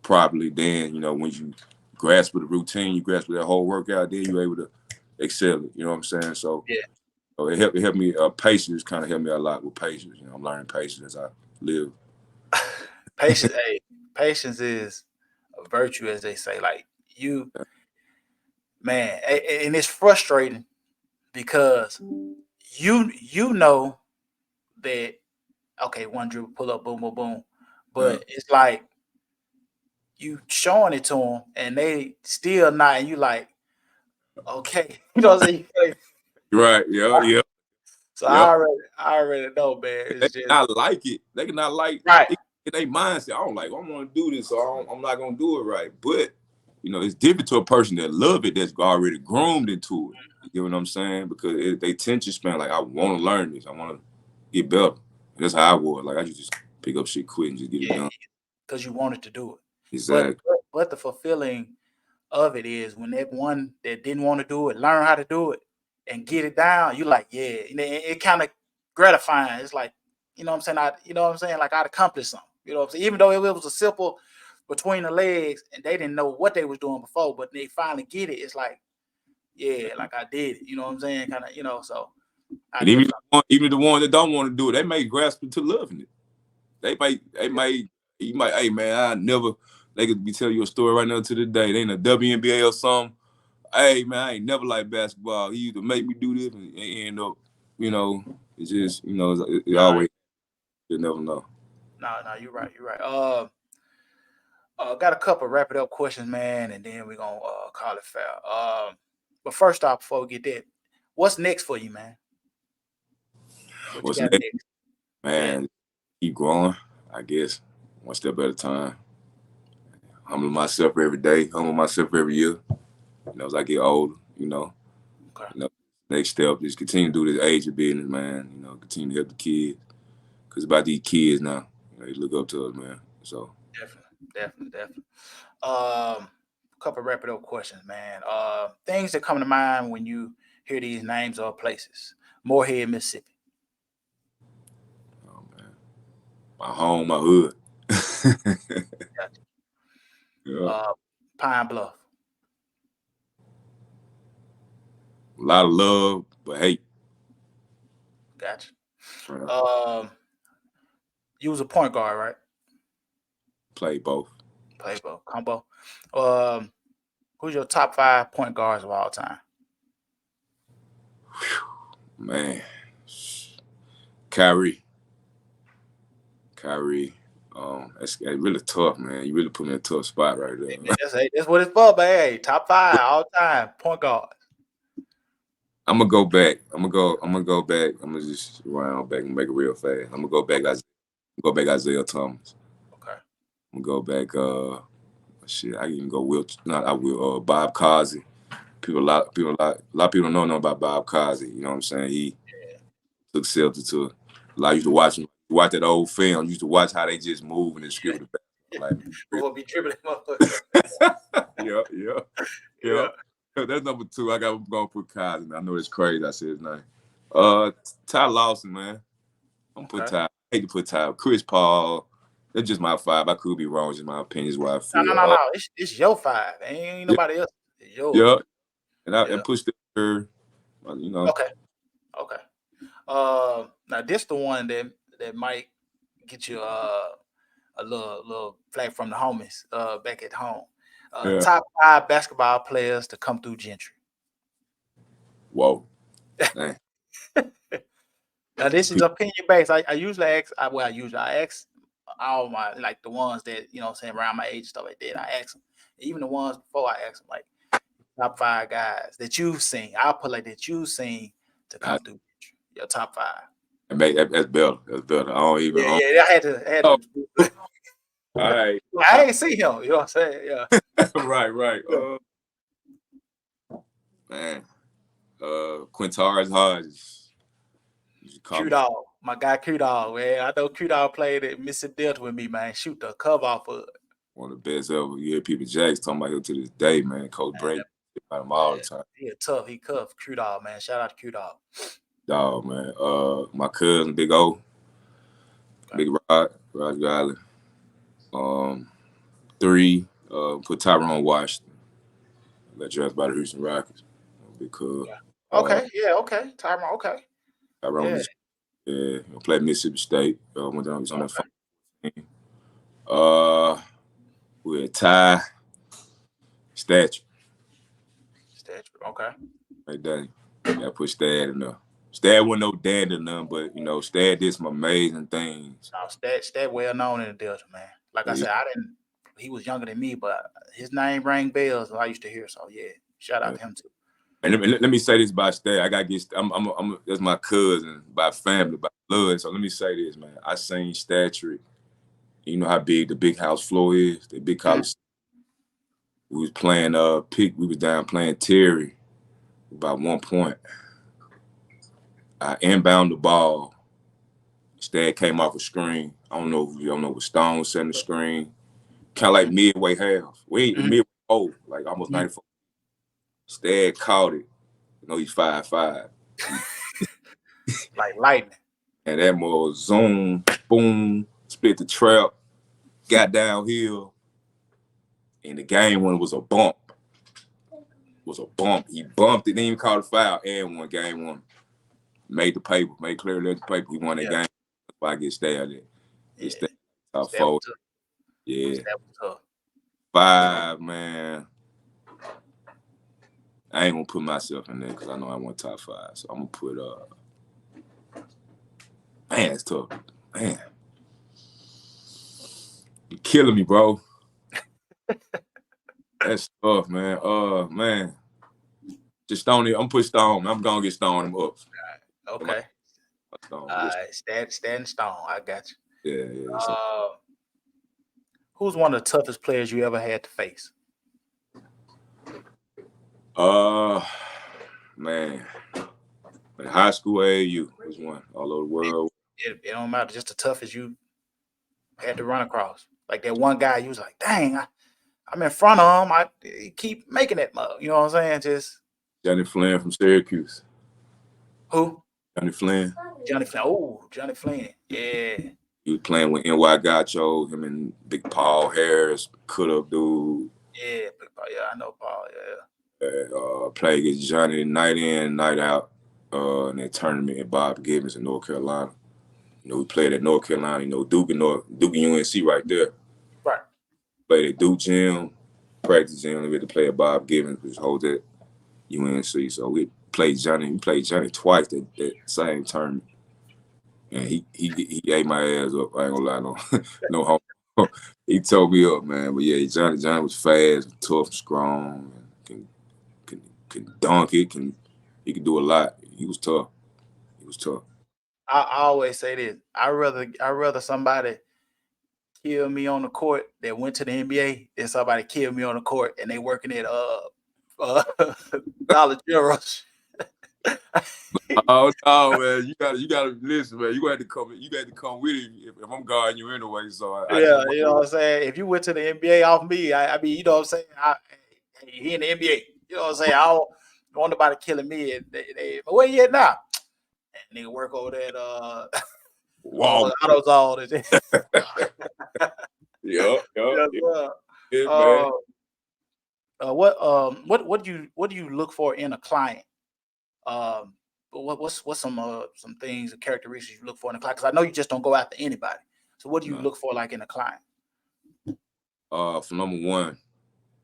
Speaker 3: properly. Then, when you grasp the routine, you grasp that whole workout, then you're able to excel it. You know what I'm saying? So
Speaker 2: yeah.
Speaker 3: It helped me. Patience kind of helped me a lot with patience. I'm learning patience as I live.
Speaker 2: Patience is a virtue, as they say. Like you, man, and it's frustrating because you know that, okay, one dribble, pull up, boom, boom, boom, but it's like you showing it to them and they still not, and you like, okay, you know what I'm saying?
Speaker 3: Right? Yeah.
Speaker 2: So I already know, man.
Speaker 3: They
Speaker 2: It's just
Speaker 3: cannot like it. They cannot like
Speaker 2: right.
Speaker 3: it in their mindset. I don't want to do this, so I'm not gonna do it right. But it's different to a person that love it, that's already groomed into it. You get what I'm saying? Because they attention span, like I want to learn this. I want to get better. That's how I was. Like I just pick up shit quick and just get it done.
Speaker 2: Because you wanted to do it.
Speaker 3: Exactly.
Speaker 2: But the fulfilling of it is when that one that didn't want to do it learn how to do it and get it down. You like, yeah, it kind of gratifying. It's like, you know what I'm saying, like I'd accomplished something. You know what I'm saying? Even though it was a simple between the legs and they didn't know what they was doing before, but they finally get it. It's like, yeah, like I did it. You know what I'm saying? Kind of, so.
Speaker 3: And even the ones that don't want to do it, they may grasp into loving it. They might, you might, hey man, they could be telling you a story right now to the day. They in the WNBA or something. Hey man, I ain't never liked basketball. He used to make me do this and end up, it's just, it always, you never know.
Speaker 2: No, you're right. Got a couple rapid up questions, man, and then we're gonna call it fair. But first off, before we get that, what's next for you, man?
Speaker 3: What's next? Man, keep growing, I guess, one step at a time. Humble myself every day, humble myself every year. As I get older,
Speaker 2: Okay.
Speaker 3: Next step is continue to do this age of business, man. Continue to help the kids. Cause about these kids now, they look up to us, man. So
Speaker 2: definitely. A couple rapid up questions, man. Things that come to mind when you hear these names or places. Morehead, Mississippi.
Speaker 3: Oh man, my home, my hood.
Speaker 2: Gotcha.
Speaker 3: Yeah.
Speaker 2: Pine Bluff.
Speaker 3: A lot of love, but hate.
Speaker 2: Gotcha.
Speaker 3: Right.
Speaker 2: You was a point guard, right?
Speaker 3: Play both.
Speaker 2: Combo. Who's your top 5 point guards of all time?
Speaker 3: Man, Kyrie. It's really tough, man. You really put me in a tough spot right there.
Speaker 2: That's what it's for, man. Hey, top 5 all time point guards.
Speaker 3: I'm gonna go back. I'm gonna go back. I'm gonna just round back and make it real fast. I'm gonna go back. Isaiah Thomas.
Speaker 2: Okay.
Speaker 3: I'm gonna go back. I can even go Bob Cousy. A lot of people don't know about Bob Cousy. You know what I'm saying? He took Celtics to. I used to watch him. Watch that old film. Used to watch how they just move and distribute the basketball.
Speaker 2: We'll be dribbling.
Speaker 3: Yeah. That's number 2. I'm gonna put Cousy. I know it's crazy. I said his name. Ty Lawson, man. I'm put Ty. I hate to put Ty. Chris Paul. That's just my 5. I could be wrong. It's just my opinion. Is what I feel.
Speaker 2: No. It's your 5. Ain't nobody else. It's yours.
Speaker 3: Yeah. And push the third.
Speaker 2: Okay. Now this the one that might get you a little flag from the homies back at home. Top 5 basketball players to come through Gentry.
Speaker 3: Whoa.
Speaker 2: Now this is opinion based. I usually ask. I ask all my like the ones that around my age stuff like that. I ask them. Even the ones before I ask them like top 5 guys that you've seen. I'll put like that you've seen to come through Gentry. Your top 5.
Speaker 3: That's better. That's better. I don't even.
Speaker 2: I had to.
Speaker 3: All right.
Speaker 2: I ain't see him. You know what I'm saying? Yeah.
Speaker 3: right. Man. Quintarius Hodges.
Speaker 2: Q-Dog. My guy Q-Dog, man. I know Q-Dog played at Mississippi Delta with me, man. Shoot the cover off of it.
Speaker 3: One of the best ever. You hear people Jacks talking about him to this day, man. Coach Brady about him all the time.
Speaker 2: He tough. He cuffed Q-Dog, man. Shout out to Q-Dog.
Speaker 3: Dog, man. My cousin, Big O. Big Rod Riley. 3, put Tyrone Washington. Got drafted by the Houston Rockets. Big cuz.
Speaker 2: Okay. Tyrone, okay.
Speaker 3: Tyrone played Mississippi State. Went down, was on that team. We had Ty Statue.
Speaker 2: Okay.
Speaker 3: Right there. I put Stad in there. Stad wasn't no dad or nothing, but Stad did some amazing things.
Speaker 2: No, Stad well known in the Delta, man. Like I said, he was younger than me, but his name rang bells I used to hear. So shout out to him too. And
Speaker 3: let me say this about Stad. I gotta get. That's my cousin by family, by blood. So let me say this, man. I seen Statue. You know how big the big house floor is. The big college. We was playing We was down playing Terry. About 1 point, I inbound the ball Stad came off a screen. I don't know if you don't know what Stone set the screen. Kind of like midway half. We midway like almost 94. Stad caught it. You know, he's 5'5".
Speaker 2: Like lightning.
Speaker 3: And that more zoom, boom, split the trap, got downhill, and the game one was a bump. He bumped it, didn't even call the foul, and won game one. Made the paper, made clear the paper. He won that game. That's why I get Stad there. Get Stad top 4. Yeah.
Speaker 2: That was tough.
Speaker 3: 5, man. I ain't gonna put myself in there because I know I want top 5. So I'm gonna put man, it's tough. Man. You're killing me, bro. That's tough, man. Man. Just Stone. I'm put Stone. I'm gonna get Stone him up.
Speaker 2: Okay. All right, stand Stone. I got you.
Speaker 3: Yeah.
Speaker 2: Who's one of the toughest players you ever had to face?
Speaker 3: Man. In high school, AAU was one all over the world.
Speaker 2: It don't matter. Just the toughest you had to run across. Like that one guy, you was like, dang, I'm in front of him. I keep making it, you know what I'm saying? Just
Speaker 3: Johnny Flynn from Syracuse.
Speaker 2: Who?
Speaker 3: Johnny Flynn.
Speaker 2: Johnny Flynn. Oh, Johnny Flynn. Yeah.
Speaker 3: He was playing with NY Gacho, him and Big Paul Harris, cut up dude.
Speaker 2: Yeah, I know Paul.
Speaker 3: Yeah. Played against Johnny night in, night out. In that tournament at Bob Gibbons in North Carolina. You know, we played at North Carolina. You know, Duke and UNC right there.
Speaker 2: Right.
Speaker 3: Played at Duke Gym, practice gym. We had to play at Bob Gibbons, which holds at UNC. So we played Johnny. We played Johnny twice that same tournament. And he ate my ass up. I ain't gonna lie, no homo. He tore me up, man. But yeah, Johnny was fast, tough, strong, can dunk it, he could do a lot. He was tough.
Speaker 2: I always say this. I rather somebody kill me on the court that went to the NBA than somebody kill me on the court and they working at Dollar General.
Speaker 3: Oh no, man! You gotta listen, man. You got to come with him if I'm guarding you anyway. So
Speaker 2: yeah, you know what I'm saying. If you went to the NBA off me, I mean, you know what I'm saying. He in the NBA. You know what I'm saying. I don't want nobody killing me. But where you at now? And nigga work over there at
Speaker 3: wow.
Speaker 2: AutoZone.
Speaker 3: Yeah.
Speaker 2: Man. What do you look for in a client? What's some things, characteristics you look for in a client? Because I know you just don't go after anybody. So what do you look for like in a client?
Speaker 3: For number one,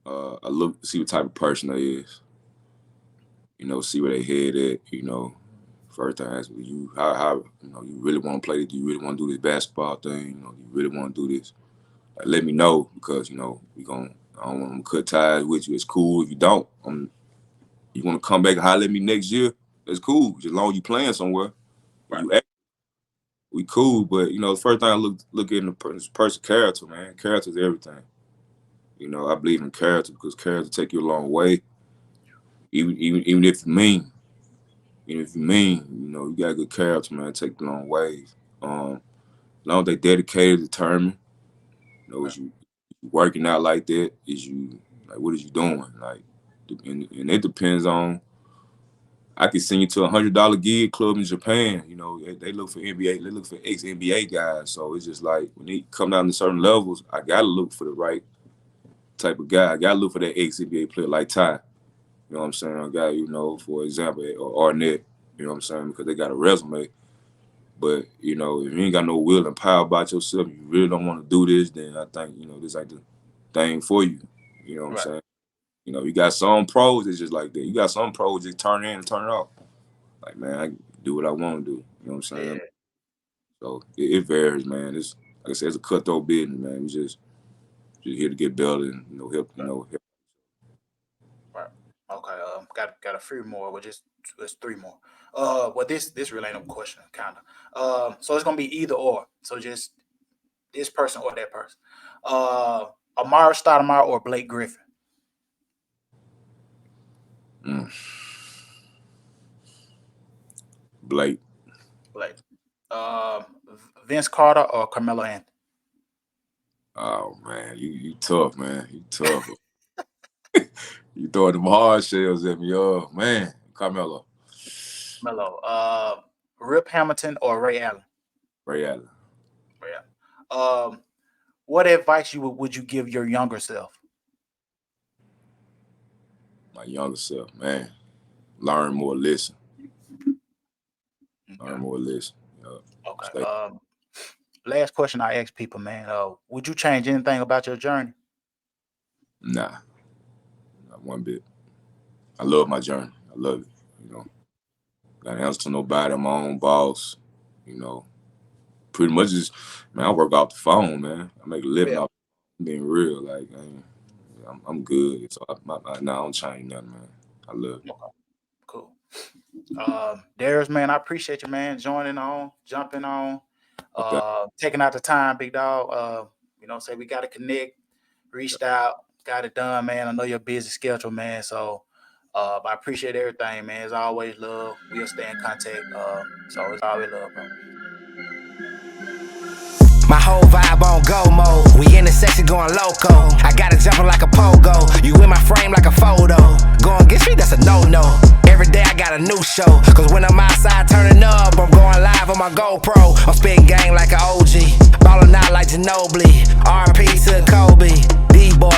Speaker 3: I look to see what type of person they is. You know, see where they head at. You know, first thing I ask you, how you know you really want to play? Do you really want to do this basketball thing? You know, you really want to do this? Like, let me know because you know I don't want to cut ties with you. It's cool if you don't. You want to come back and holler at me next year? It's cool. Just as long as you playing somewhere. Right. We cool, but you know, the first thing I look at in the person character, man. Character is everything. You know, I believe in character because character take you a long way. Even if you mean. You know, you got a good character, man, take a long way. As long as they dedicated, determined, you know, is you working out like that? Is you like what is you doing? Like, and it depends on. I could send you to $100 gig club in Japan. You know, they look for NBA, they look for ex-NBA guys. So it's just like when they come down to certain levels, I gotta look for the right type of guy. I gotta look for that ex-NBA player like Ty. You know what I'm saying? A guy, you know, for example, or Arnett. You know what I'm saying? Because they got a resume. But, you know, if you ain't got no will and power about yourself, you really don't want to do this, then I think, you know, this ain't the thing for you. You know what I'm saying? You know, you got some pros that's just like that. You got some pros that turn in and turn off. Like, man, I do what I want to do. You know what I'm saying? Yeah. So it varies, man. It's like I said, it's a cutthroat business, man. We just here to get better and help. Help.
Speaker 2: Right. Okay. Got a few more. Well, just 3 more. Well, this really ain't no question, kind of. So it's gonna be either or. So just this person or that person. Amara Stoudemire or Blake Griffin.
Speaker 3: Blake.
Speaker 2: Uh, Vince Carter or Carmelo Anthony?
Speaker 3: Oh man, you tough, man. You tough. You throwing them hard shells at me. Oh man, Carmelo.
Speaker 2: Melo. Rip Hamilton or Ray Allen?
Speaker 3: Ray Allen.
Speaker 2: Ray Allen. What advice would you give your younger self?
Speaker 3: My younger self, man. Learn more, listen.
Speaker 2: Okay.
Speaker 3: Learn more, listen.
Speaker 2: Okay. Last question I ask people, man. Would you change anything about your journey?
Speaker 3: Nah, not one bit. I love my journey. I love it. You know, got to answer to nobody. I'm my own boss. You know, pretty much just, man, I work off the phone, man. I make a living off being real. Like, I'm good. So I don't change nothing, man. I love it.
Speaker 2: Okay. Cool. Derrius, man, I appreciate you, man, joining on, jumping on, taking out the time, big dog. Say we got to connect, reached out, got it done, man. I know your busy schedule, man. So I appreciate everything, man. It's always love. We'll stay in contact. So it's always love, bro.
Speaker 1: My whole vibe on go mode. We in the section going loco. I got it jumping like a pogo. You in my frame like a photo. Going against me, that's a no-no. Every day I got a new show. Cause when I'm outside turning up, I'm going live on my GoPro. I'm spitting gang like an OG. Ballin' out like Ginobili. RP to Kobe. D-boy